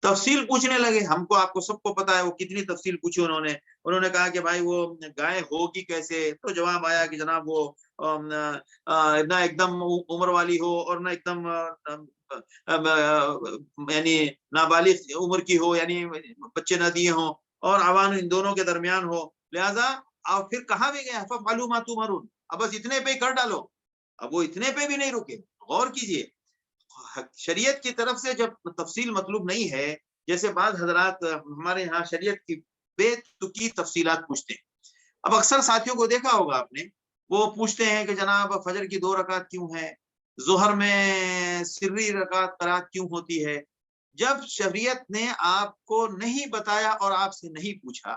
تفصیل پوچھنے لگے، ہم کو آپ کو سب کو پتا ہے وہ کتنی تفصیل پوچھی انہوں نے کہا کہ بھائی وہ گائے ہوگی کیسے. تو جواب آیا کہ جناب وہ نہ ایک دم عمر والی ہو اور نہ ایک دم یعنی نابالغ عمر کی ہو، یعنی بچے نہ دیے ہوں، اور عوان ان دونوں کے درمیان ہو. لہذا اور پھر کہا بھی گیا فَافْعَلُوا مَا تُؤْمَرُونَ. اب بس اتنے پہ ہی کر ڈالو. اب وہ اتنے پہ بھی نہیں رکے، غور کیجئے. شریعت کی طرف سے جب تفصیل مطلوب نہیں ہے، جیسے بعض حضرات ہمارے یہاں شریعت کی بے تکی تفصیلات پوچھتے ہیں. اب اکثر ساتھیوں کو دیکھا ہوگا آپ نے، وہ پوچھتے ہیں کہ جناب فجر کی 2 رکعت کیوں ہے، ظہر میں سری رکعت قرات کیوں ہوتی ہے. جب شریعت نے آپ کو نہیں بتایا اور آپ سے نہیں پوچھا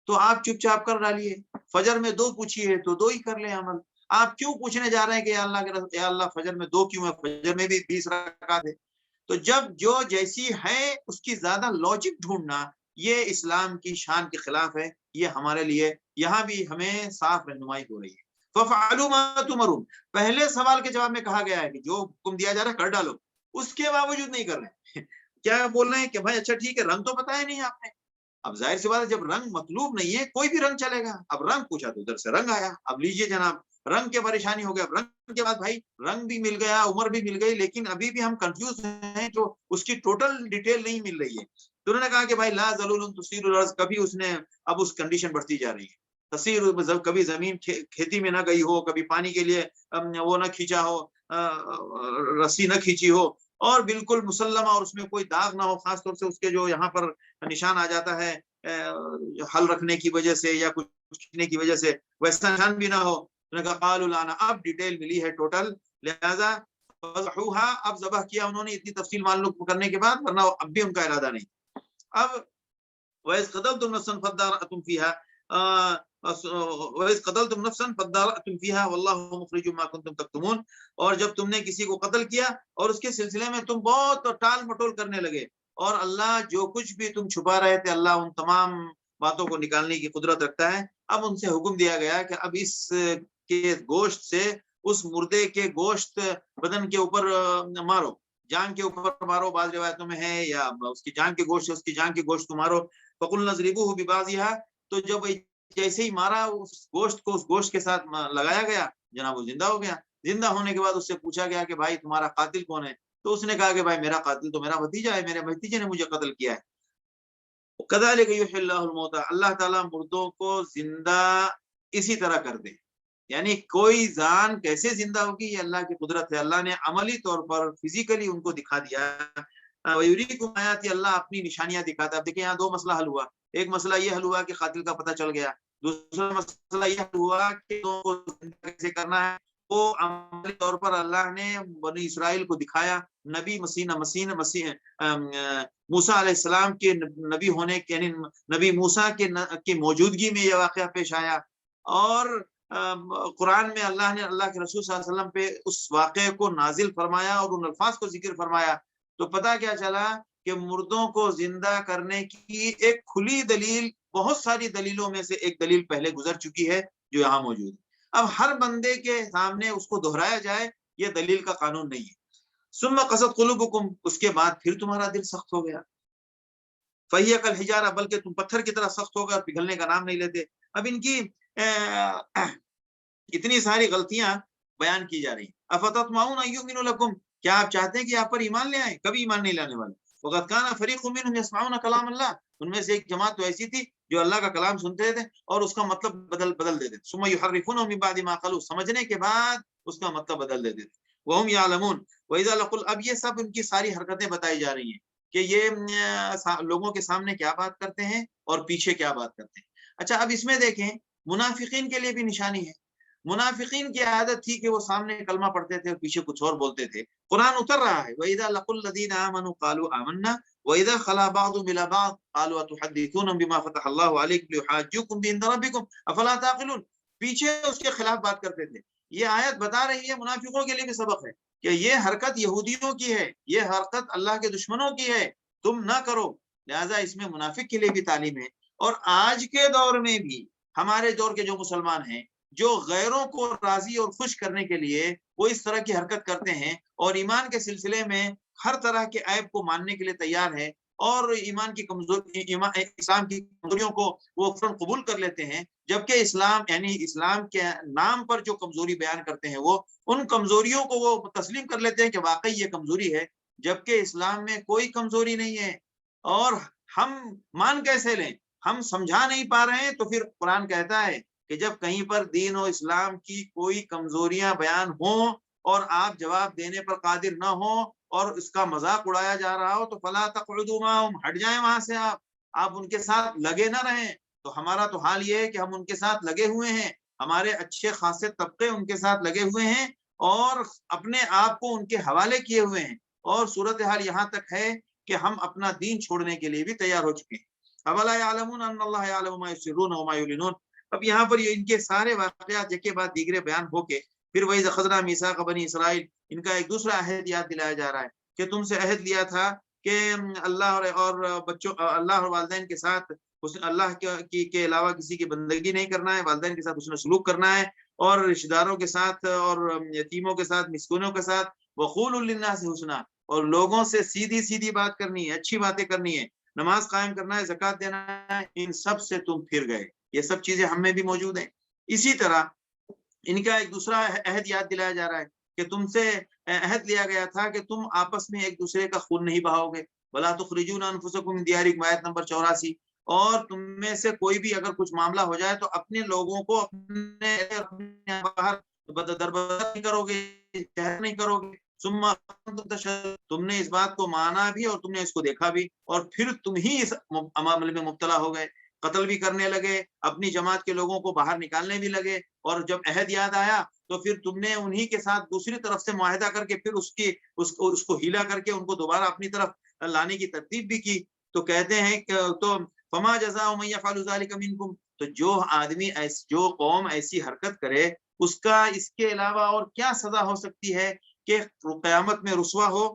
تو آپ چپ چاپ کر ڈالیے. فجر میں 2 پوچھی ہے تو 2 ہی کر لیں عمل. آپ کیوں پوچھنے جا رہے ہیں کہ یا اللہ فجر میں 2 کیوں ہے، فجر میں بھی 20 رکعت ہے. تو جب جو جیسی ہے اس کی زیادہ لاجک ڈھونڈنا یہ اسلام کی شان کے خلاف ہے. یہ ہمارے لیے یہاں بھی ہمیں صاف رہنمائی ہو رہی ہے. فَافْعَلُوا مَا تُؤْمَرُونَ. پہلے سوال کے جواب میں کہا گیا ہے کہ جو حکم دیا جا رہا ہے کر ڈالو، اس کے باوجود نہیں کر رہے. کیا بول رہے ہیں کہ بھائی اچھا ٹھیک ہے رنگ تو بتایا نہیں آپ نے. اب ظاہر سی بات ہے جب رنگ مطلوب نہیں ہے کوئی بھی رنگ چلے گا. اب رنگ پوچھا تو ادھر سے رنگ آیا، اب لیجئے جناب رنگ کے پریشانی ہو گیا. اب رنگ کے بعد بھائی رنگ بھی مل گیا، عمر بھی مل گئی، لیکن ابھی بھی ہم کنفیوز ہیں، جو اس کی ٹوٹل ڈیٹیل نہیں مل رہی ہے. تو انہوں نے کہا کہ بھائی لا ذلول تثیر الارض، کبھی اس نے اب اس کنڈیشن بڑھتی جا رہی ہے. تصیر کبھی زمین کھیتی میں نہ گئی ہو، کبھی پانی کے لیے وہ نہ کھینچا ہو، رسی نہ کھینچی ہو، اور بالکل مسلمہ اور اس میں کوئی داغ نہ ہو، خاص طور سے اس کے جو یہاں پر نشان آ جاتا ہے ہل رکھنے کی وجہ سے یا کچھ کھینچنے کی وجہ سے، ویسا نشان بھی نہ ہو. انہوں نے کہا قالوا الآن، اب ڈیٹیل ملی ہے ٹوٹل، لہذا فذبحوها، اب ذبح کیا انہوں نے اتنی تفصیل معلوم کرنے کے بعد، ورنہ اب بھی ان کا ارادہ نہیں۔ اب وَإِذْ قَتَلْتُمْ نَفْسًا فَادَّارَأْتُمْ فِيهَا وَإِذْ قَتَلْتُمْ نَفْسًا فَادَّارَأْتُمْ فِيهَا وَاللَّهُ مُخْرِجٌ مَا كُنْتُمْ تَكْتُمُونَ، اور جب تم نے کسی کو قتل کیا اور اس کے سلسلے میں تم بہت ٹال مٹول کرنے لگے، اور اللہ جو کچھ بھی تم چھپا رہے تھے، اللہ ان تمام باتوں کو نکالنے کی قدرت رکھتا ہے۔ اب ان سے حکم دیا گیا کہ اب اس کے گوشت سے، اس مردے کے گوشت بدن کے اوپر مارو، جان کے اوپر مارو، بعض روایتوں میں ہے، یا اس کی جان کے گوشت، اس کی جان کے گوشت کو مارو۔ فَقُلْنَا اضْرِبُوهُ بِبَعْضِهَا، تو جب جیسے ہی مارا اس گوشت کو، اس گوشت کے ساتھ لگایا گیا، جناب وہ زندہ ہو گیا۔ زندہ ہونے کے بعد اس سے پوچھا گیا کہ بھائی تمہارا قاتل کون ہے؟ تو اس نے کہا کہ بھائی میرا قاتل تو میرا بھتیجا ہے، میرے بھتیجے نے مجھے قتل کیا ہے۔ كَذَلِكَ يُحْيِي اللَّهُ الْمَوْتَىٰ، اللہ تعالیٰ مردوں کو زندہ اسی طرح کر دے، یعنی کوئی جان کیسے زندہ ہوگی یہ اللہ کی قدرت ہے، اللہ نے عملی طور پر فزیکلی ان کو دکھا دیا۔ وَيُرِيكُمْ آيَاتِهِ، اللہ اپنی نشانیاں دکھاتا ہے۔ اب دیکھیں یہاں دو مسئلہ حل ہوا، ایک مسئلہ یہ حل ہوا کہ قاتل کا پتہ چل گیا، دوسرا مسئلہ یہ حل ہوا کہ کو کیسے کرنا ہے، وہ عملی طور پر اللہ نے بنی اسرائیل کو دکھایا۔ نبی مسیح موسیٰ علیہ السلام کے نبی ہونے کے، یعنی نبی موسیٰ کی موجودگی میں یہ واقعہ پیش آیا، اور قرآن میں اللہ نے اللہ کے رسول صلی اللہ علیہ وسلم پہ اس واقعے کو نازل فرمایا اور ان الفاظ کو ذکر فرمایا۔ تو پتہ کیا چلا کہ مردوں کو زندہ کرنے کی ایک کھلی دلیل، بہت ساری دلیلوں میں سے ایک دلیل پہلے گزر چکی ہے جو یہاں موجود ہے۔ اب ہر بندے کے سامنے اس کو دہرایا جائے، یہ دلیل کا قانون نہیں ہے۔ ثم قست قلوبکم، اس کے بعد پھر تمہارا دل سخت ہو گیا۔ فہی کالحجارہ، بلکہ تم پتھر کی طرح سخت ہو گئے اور پگھلنے کا نام نہیں لیتے۔ اب ان کی اتنی ساری غلطیاں بیان کی جا رہی ہیں۔ افتطمعون ان یؤمنوا لکم، کیا آپ چاہتے ہیں کہ آپ پر ایمان لے آئیں؟ کبھی ایمان نہیں لانے والے۔ وقد کان فریق منهم یسمعون کلام اللہ، ان میں سے ایک جماعت تو ایسی تھی جو اللہ کا کلام سنتے تھے اور اس کا مطلب بدل دیتے تھے۔ ثم یحرفونه من بعد ما قالوا، سمجھنے کے بعد اس کا مطلب بدل دیتے تھے۔ وهم یعلمون واذا لقوا، اب یہ سب ان کی ساری حرکتیں بتائی جا رہی ہیں کہ یہ لوگوں کے سامنے کیا بات کرتے ہیں اور پیچھے کیا بات کرتے ہیں۔ اچھا اب اس میں دیکھیں منافقین کے لیے بھی نشانی ہے۔ منافقین کی عادت تھی کہ وہ سامنے کلمہ پڑھتے تھے اور پیچھے کچھ اور بولتے تھے۔ قرآن اتر رہا ہے وَإِذَا لَقُوا الَّذِينَ آمَنُوا قَالُوا آمَنَّا وَإِذَا خَلَا بَعْضُهُمْ إِلَىٰ بَعْضٍ قَالُوا أَتُحَدِّثُونَهُم بِمَا فَتَحَ اللَّهُ عَلَيْكُمْ لِيُحَاجُّوكُم بِعِندَ رَبِّكُمْ أَفَلَا تَعْقِلُونَ، پیچھے اس کے خلاف بات کرتے تھے۔ یہ آیت بتا رہی ہے منافقوں کے لیے بھی سبق ہے کہ یہ حرکت یہودیوں کی ہے، یہ حرکت اللہ کے دشمنوں کی ہے، تم نہ کرو۔ لہٰذا اس میں منافق کے لیے بھی تعلیم ہے۔ اور آج کے دور میں بھی ہمارے دور کے جو مسلمان ہیں، جو غیروں کو راضی اور خوش کرنے کے لیے وہ اس طرح کی حرکت کرتے ہیں اور ایمان کے سلسلے میں ہر طرح کے عیب کو ماننے کے لیے تیار ہے، اور ایمان کی اسلام کی کمزوریوں کو وہ فوراً قبول کر لیتے ہیں، جبکہ اسلام یعنی اسلام کے نام پر جو کمزوری بیان کرتے ہیں وہ ان کمزوریوں کو وہ تسلیم کر لیتے ہیں کہ واقعی یہ کمزوری ہے، جبکہ اسلام میں کوئی کمزوری نہیں ہے۔ اور ہم مان کیسے لیں؟ ہم سمجھا نہیں پا رہے ہیں، تو پھر قرآن کہتا ہے کہ جب کہیں پر دین و اسلام کی کوئی کمزوریاں بیان ہوں اور آپ جواب دینے پر قادر نہ ہوں اور اس کا مذاق اڑایا جا رہا ہو، تو فلا تقعدوا معهم، ہٹ جائیں وہاں سے، آپ ان کے ساتھ لگے نہ رہیں۔ تو ہمارا تو حال یہ ہے کہ ہم ان کے ساتھ لگے ہوئے ہیں، ہمارے اچھے خاصے طبقے ان کے ساتھ لگے ہوئے ہیں اور اپنے آپ کو ان کے حوالے کیے ہوئے ہیں، اور صورتحال یہاں تک ہے کہ ہم اپنا دین چھوڑنے کے لیے بھی تیار ہو چکے ہیں۔ اولا یعلمون ان اللہ یعلم ما یسرون وما یعلنون۔ اب یہاں پر یہ ان کے سارے واقعات ایک کے بعد دیگرے بیان ہو کے پھر وَإِذْ أَخَذْنَا مِيثَاقَ بَنِي اسرائیل، ان کا ایک دوسرا عہد یاد دلایا جا رہا ہے کہ تم سے عہد لیا تھا کہ اللہ اور بچوں، اللہ اور والدین کے ساتھ اللہ کے علاوہ کسی کی بندگی نہیں کرنا ہے، والدین کے ساتھ حسن سلوک کرنا ہے، اور رشتہ داروں کے ساتھ اور یتیموں کے ساتھ، مسکینوں کے ساتھ وَقُولُوا لِلنَّاسِ حُسْنًا، اور لوگوں سے سیدھی سیدھی بات کرنی ہے، اچھی باتیں کرنی ہے، نماز قائم کرنا ہے، زکوٰۃ دینا ہے، ان سب سے تم پھر گئے۔ یہ سب چیزیں ہم میں بھی موجود ہیں۔ اسی طرح ان کا ایک دوسرا عہد یاد دلایا جا رہا ہے کہ تم سے عہد لیا گیا تھا کہ تم آپس میں ایک دوسرے کا خون نہیں بہاؤ گے۔ وَلَا تُخْرِجُونَ أَنفُسَكُم مِّن دِيَارِكُمْ، آیت نمبر 84۔ اور تم میں سے کوئی بھی اگر کچھ معاملہ ہو جائے تو اپنے لوگوں کو اپنے باہر دربدر نہیں کرو گے، شہر نہیں کرو گے۔ تم نے اس بات کو مانا بھی اور تم نے اس کو دیکھا بھی، اور پھر تم ہی اس معاملے میں مبتلا ہو گئے۔ قتل بھی کرنے لگے، اپنی جماعت کے لوگوں کو باہر نکالنے بھی لگے، اور جب عہد یاد آیا تو پھر تم نے انہی کے ساتھ دوسری طرف سے معاہدہ کر کے پھر اس کو ہیلا کر کے ان کو دوبارہ اپنی طرف لانے کی ترتیب بھی کی۔ تو کہتے ہیں کہ تو فما جزاء من یفعل ذلک منکم، تو جو آدمی جو قوم ایسی حرکت کرے اس کا اس کے علاوہ اور کیا سزا ہو سکتی ہے کہ قیامت میں رسوا ہو،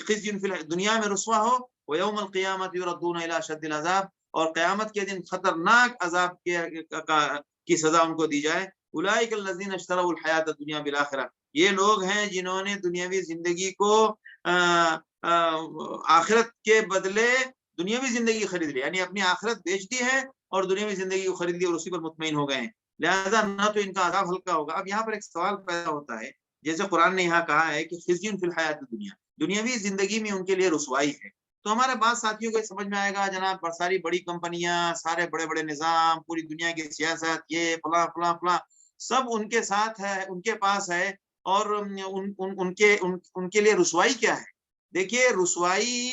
خزي فی دنیا میں رسوا ہو، ویوم القیامت یردون الی اشد العذاب، اور قیامت کے دن خطرناک عذاب کی سزا ان کو دی جائے۔ اولئک الذین اشتروا الحیات الدنیا بالآخرہ، یہ لوگ ہیں جنہوں نے دنیاوی زندگی کو آخرت کے بدلے دنیاوی زندگی خرید لی، یعنی اپنی آخرت بیچ دی ہے اور دنیاوی زندگی کو خرید لی اور اسی پر مطمئن ہو گئے ہیں، لہذا نہ تو ان کا عذاب ہلکا ہوگا۔ اب یہاں پر ایک سوال پیدا ہوتا ہے، جیسے قرآن نے یہاں کہا ہے کہ خزي فی الحیات الدنیا، دنیاوی زندگی میں ان کے لیے رسوائی ہے، تو ہمارے بعض ساتھیوں کو سمجھ میں آئے گا جناب ساری بڑی کمپنیاں، سارے بڑے بڑے نظام، پوری دنیا کی سیاست، یہ فلاں فلاں فلاں سب ان کے ساتھ ہے، ان کے پاس ہے، اور ان کے لیے رسوائی کیا ہے؟ دیکھیے رسوائی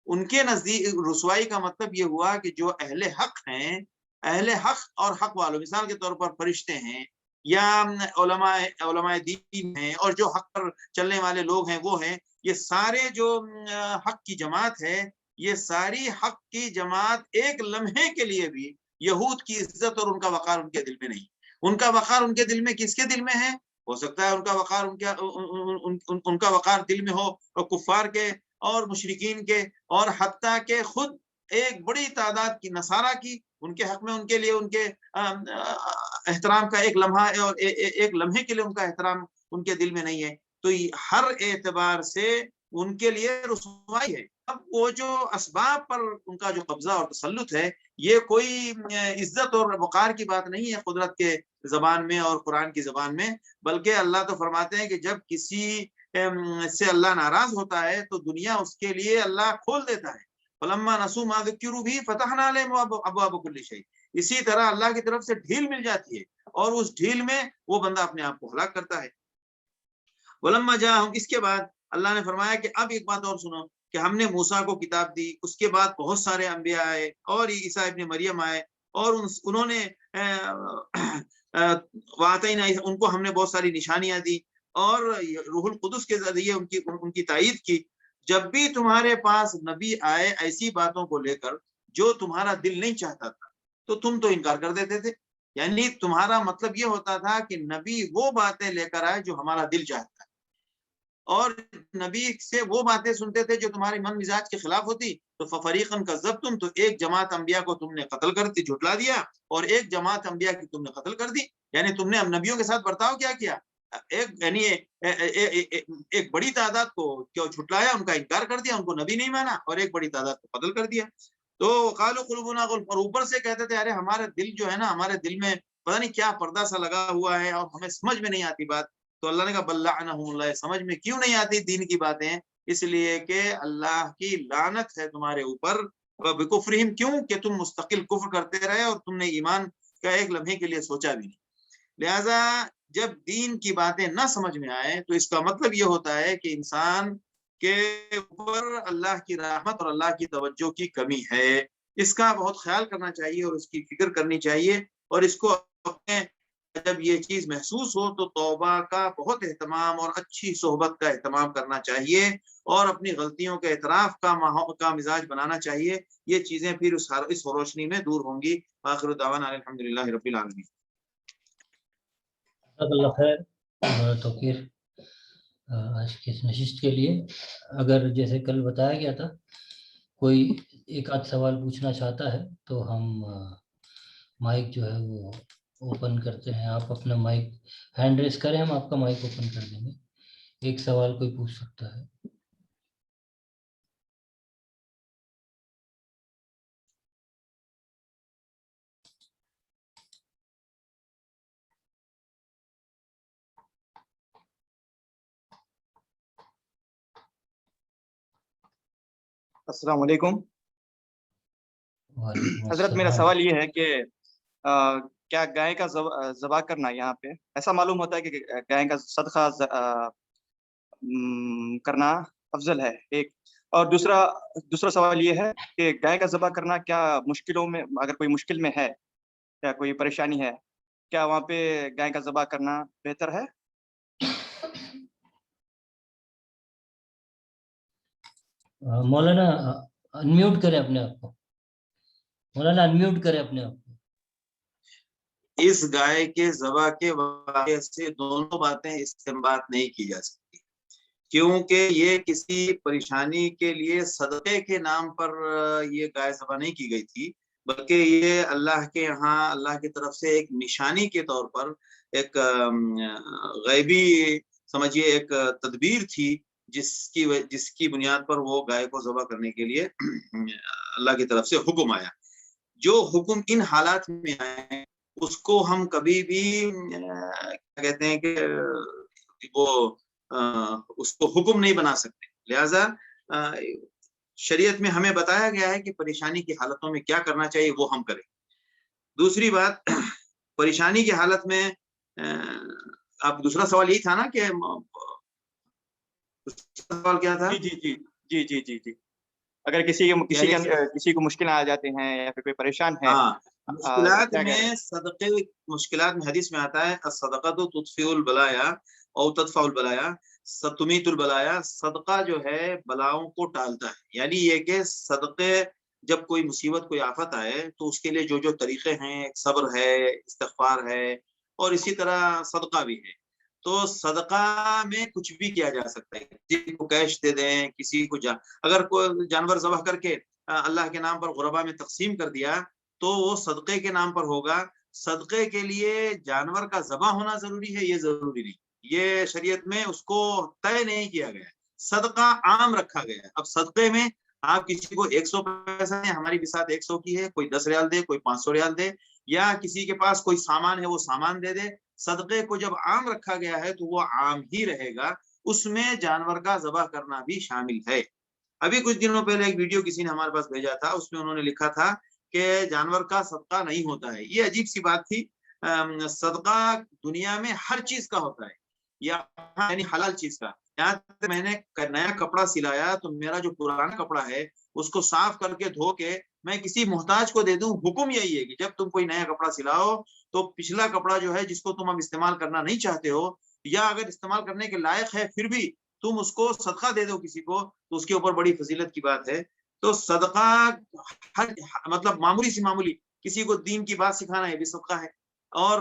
ان کے نزدیک، رسوائی کا مطلب یہ ہوا کہ جو اہل حق ہیں، اہل حق اور حق والوں، مثال کے طور پر فرشتے ہیں یا علماء دین ہیں، اور جو حق پر چلنے والے لوگ ہیں وہ ہیں، یہ سارے جو حق کی جماعت ہے، یہ ساری حق کی جماعت ایک لمحے کے لیے بھی یہود کی عزت اور ان کا وقار ان کے دل میں نہیں۔ ان کا وقار ان کے دل میں کس کے دل میں ہے؟ ہو سکتا ہے ان کا وقار ان کا وقار دل میں ہو کفار کے اور مشرکین کے، اور حتیٰ کہ خود ایک بڑی تعداد کی نصارہ کی، ان کے حق میں ان کے لیے ان کے احترام کا ایک لمحہ اور ایک لمحے کے لیے ان کا احترام ان کے دل میں نہیں ہے، تو ہر اعتبار سے ان کے لیے رسوائی ہے۔ اب وہ جو اسباب پر ان کا جو قبضہ اور تسلط ہے، یہ کوئی عزت اور وقار کی بات نہیں ہے قدرت کے زبان میں اور قرآن کی زبان میں، بلکہ اللہ تو فرماتے ہیں کہ جب کسی سے اللہ ناراض ہوتا ہے تو دنیا اس کے لیے اللہ کھول دیتا ہے، فلما نسوا ما ذکروا به فتحنا علیہم ابواب کل شیء، اسی طرح اللہ کی طرف سے ڈھیل مل جاتی ہے اور اس ڈھیل میں وہ بندہ اپنے آپ کو ہلاک کرتا ہے۔ ولما جاءہم، اس کے بعد اللہ نے فرمایا کہ اب ایک بات اور سنو کہ ہم نے موسیٰ کو کتاب دی، اس کے بعد بہت سارے انبیاء آئے اور عیسیٰ ابن مریم آئے، اور انہوں نے ان کو ہم نے بہت ساری نشانیاں دی اور روح القدس کے ذریعے ان کی تائید کی۔ جب بھی تمہارے پاس نبی آئے ایسی باتوں کو لے کر جو تمہارا دل نہیں چاہتا تھا تو تم تو انکار کر دیتے تھے، یعنی تمہارا مطلب یہ ہوتا تھا کہ نبی وہ باتیں لے کر آئے جو ہمارا دل چاہتا ہے، اور نبی سے وہ باتیں سنتے تھے جو تمہارے من مزاج کے خلاف ہوتی، تو ففریقاً کذبتم، تو ایک جماعت انبیاء کو تم نے قتل کر دی، جھٹلا دیا، اور ایک جماعت انبیاء کی تم نے قتل کر دی، یعنی تم نے نبیوں کے ساتھ برتاؤ کیا کیا؟ یعنی ایک بڑی تعداد کو کیوں جھٹلایا، ان کا انکار کر دیا، ان کو نبی نہیں مانا، اور ایک بڑی تعداد کو قتل کر دیا۔ تو قالوا قلوبنا غلف، اور اوپر سے کہتے تھے ارے ہمارے دل جو ہے نا، ہمارے دل میں پتہ نہیں کیا پردہ سا لگا ہوا ہے اور ہمیں سمجھ میں نہیں آتی بات۔ تو اللہ نے کہا بل لعنہم اللہ، سمجھ میں کیوں نہیں آتی دین کی باتیں؟ اس لیے کہ اللہ کی لعنت ہے تمہارے اوپر، بکفرہم، کیوں کہ تم مستقل کفر کرتے رہے اور تم نے ایمان کا ایک لمحے کے لیے سوچا بھی نہیں۔ لہذا جب دین کی باتیں نہ سمجھ میں آئے تو اس کا مطلب یہ ہوتا ہے کہ انسان کے اوپر اللہ کی رحمت اور اللہ کی توجہ کی کمی ہے، اس کا بہت خیال کرنا چاہیے اور اس کی فکر کرنی چاہیے، اور اس کو اپنے جب یہ چیز محسوس ہو تو توبہ کا بہت اہتمام اور اچھی صحبت کا اہتمام کرنا چاہیے، اور اپنی غلطیوں کے اعتراف کا مزاج بنانا چاہیے، یہ چیزیں پھر اس روشنی میں دور ہوں گی۔ آخر دعوانا الحمدللہ رب العالمین۔ اللہ خیر، تو پھر آج کی اس نشست کے لیے اگر جیسے کل بتایا گیا تھا کوئی ایک آدھ سوال پوچھنا چاہتا ہے تو ہم مائک جو ہے وہ اوپن کرتے ہیں، آپ اپنا مائک ہینڈ ریس کریں، ہم آپ کا مائک اوپن کر دیں گے، ایک سوال کوئی پوچھ سکتا ہے۔ السلام علیکم حضرت، میرا سوال یہ ہے کہ کیا گائے کا ذبح کرنا یہاں پہ ایسا معلوم ہوتا ہے کہ گائے کا صدقہ کرنا افضل ہے، ایک اور دوسرا سوال یہ ہے کہ گائے کا ذبح کرنا کیا مشکلوں میں، اگر کوئی مشکل میں ہے یا کوئی پریشانی ہے، کیا وہاں پہ گائے کا ذبح کرنا بہتر ہے؟ مولانا انمیوٹ کریں اپنے آپ کو، مولانا انمیوٹ کریں اپنے آپ کو۔ اس گائے کے ذبح کے واقعے سے دونوں باتیں استنباط نہیں کی جا سکتی، کیونکہ یہ کسی پریشانی کے لیے صدقے کے نام پر یہ گائے ذبح نہیں کی گئی تھی، بلکہ یہ اللہ کے یہاں اللہ کی طرف سے ایک نشانی کے طور پر ایک غیبی سمجھیے ایک تدبیر تھی جس کی بنیاد پر وہ گائے کو ذبح کرنے کے لیے اللہ کی طرف سے حکم آیا۔ جو حکم ان حالات میں آئے اس کو ہم کبھی بھی کیا کہتے ہیں کہ وہ اس کو حکم نہیں بنا سکتے، لہذا شریعت میں ہمیں بتایا گیا ہے کہ پریشانی کی حالتوں میں کیا کرنا چاہیے وہ ہم کریں۔ دوسری بات، پریشانی کی حالت میں اب دوسرا سوال یہی تھا نا کہ سوال کیا تھا؟ جی اگر کسی کو مشکل آ جاتے ہیں یا پھر کوئی پریشان ہے، مشکلات میں صدقے، مشکلات میں حدیث میں آتا ہے الصدقۃ تطفئ البلایا او تدفع البلایا، تمیت البلایا، صدقہ جو ہے بلاؤں کو ٹالتا ہے، یعنی یہ کہ صدقے جب کوئی مصیبت کوئی آفت آئے تو اس کے لیے جو طریقے ہیں، صبر ہے، استغفار ہے، اور اسی طرح صدقہ بھی ہے۔ تو صدقہ میں کچھ بھی کیا جا سکتا ہے، کسی کو کیش دے دیں، کسی کو اگر کوئی جانور ذبح کر کے اللہ کے نام پر غربا میں تقسیم کر دیا تو وہ صدقے کے نام پر ہوگا۔ صدقے کے لیے جانور کا ذبح ہونا ضروری ہے، یہ ضروری نہیں، یہ شریعت میں اس کو طے نہیں کیا گیا، صدقہ عام رکھا گیا۔ اب صدقے میں آپ کسی کو 100 پیسہ دیں، ہماری بساط 100 کی ہے، کوئی 10 ریال دے، کوئی 500 ریال دے، یا کسی کے پاس کوئی سامان ہے وہ سامان دے دے، صدقے کو جب عام رکھا گیا ہے تو وہ عام ہی رہے گا، اس میں جانور کا ذبح کرنا بھی شامل ہے۔ ابھی کچھ دنوں پہلے ایک ویڈیو کسی نے ہمارے پاس بھیجا تھا، اس میں انہوں نے لکھا تھا کہ جانور کا صدقہ نہیں ہوتا ہے۔ یہ عجیب سی بات تھی، صدقہ دنیا میں ہر چیز کا ہوتا ہے، یعنی حلال چیز کا۔ یہاں تک میں نے نیا کپڑا سلایا تو میرا جو پرانا کپڑا ہے اس کو صاف کر کے دھو کے میں کسی محتاج کو دے دوں، حکم یہی ہے کہ جب تم کوئی نیا کپڑا سلاؤ تو پچھلا کپڑا جو ہے جس کو تم اب استعمال کرنا نہیں چاہتے ہو، یا اگر استعمال کرنے کے لائق ہے پھر بھی تم اس کو صدقہ دے دو کسی کو، تو اس کے اوپر بڑی فضیلت کی بات ہے۔ تو صدقہ مطلب معمولی سی معمولی کسی کو دین کی بات سکھانا یہ بھی صدقہ ہے، اور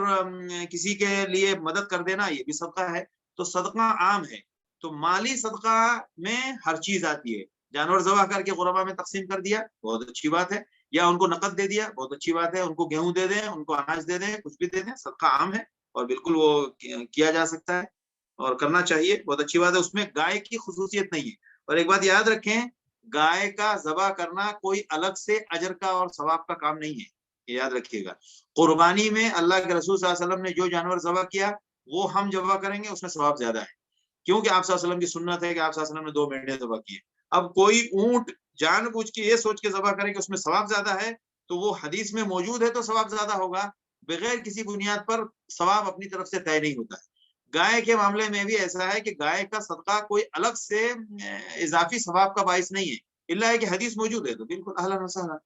کسی کے لیے مدد کر دینا یہ بھی صدقہ ہے۔ تو صدقہ عام ہے، تو مالی صدقہ میں ہر چیز آتی ہے۔ جانور ذبح کر کے غربا میں تقسیم کر دیا، بہت اچھی بات ہے، یا ان کو نقد دے دیا، بہت اچھی بات ہے، ان کو گیہوں دے دیں، ان کو اناج دے دیں، کچھ بھی دے دیں، صدقہ عام ہے اور بالکل وہ کیا جا سکتا ہے اور کرنا چاہیے، بہت اچھی بات ہے، اس میں گائے کی خصوصیت نہیں ہے۔ اور ایک بات یاد رکھیں، گائے کا ذبح کرنا کوئی الگ سے اجر کا اور ثواب کا کام نہیں ہے، یہ یاد رکھیے گا۔ قربانی میں اللہ کے رسول صلی اللہ علیہ وسلم نے جو جانور ذبح کیا وہ ہم ذبح کریں گے، اس میں ثواب زیادہ ہے، کیونکہ آپ صلی اللہ علیہ وسلم کی سنت ہے کہ آپ صلی اللہ علیہ وسلم نے 2 مینڈے ذبح کیے۔ اب کوئی اونٹ جان بوجھ کے یہ سوچ کے ذبح کرے کہ اس میں ثواب زیادہ ہے تو وہ حدیث میں موجود ہے تو ثواب زیادہ ہوگا، بغیر کسی بنیاد پر ثواب اپنی طرف سے طے نہیں ہوتا ہے۔ گائے کے معاملے میں بھی ایسا ہے کہ گائے کا صدقہ کوئی الگ سے اضافی ثواب کا باعث نہیں ہے، الا ہے کہ حدیث موجود ہے تو بالکل اہلا وسہلا۔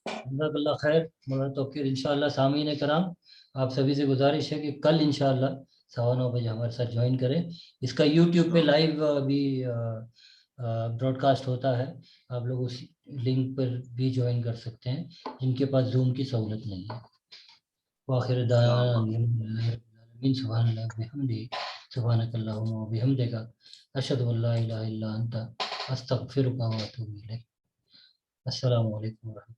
جزاک اللہ خیر مولانا توقیر۔ انشاءاللہ سامعین کرام، آپ سبھی سے گزارش ہے کہ کل انشاءاللہ 9:15 بجے ہمارے ساتھ جوائن کریں۔ اس کا یوٹیوب پہ لائیو ابھی براڈ کاسٹ ہوتا ہے، آپ لوگ اس لنک پر بھی جوائن کر سکتے ہیں جن کے پاس زوم کی سہولت نہیں ہے۔ وآخر دعوانا سبحان اللہ بحمدہ سبحانک اللہم وبحمدک اشہد ان لا الہ الا انت استغفرک واتوب الیک۔ السلام علیکم ورحمۃ اللہ۔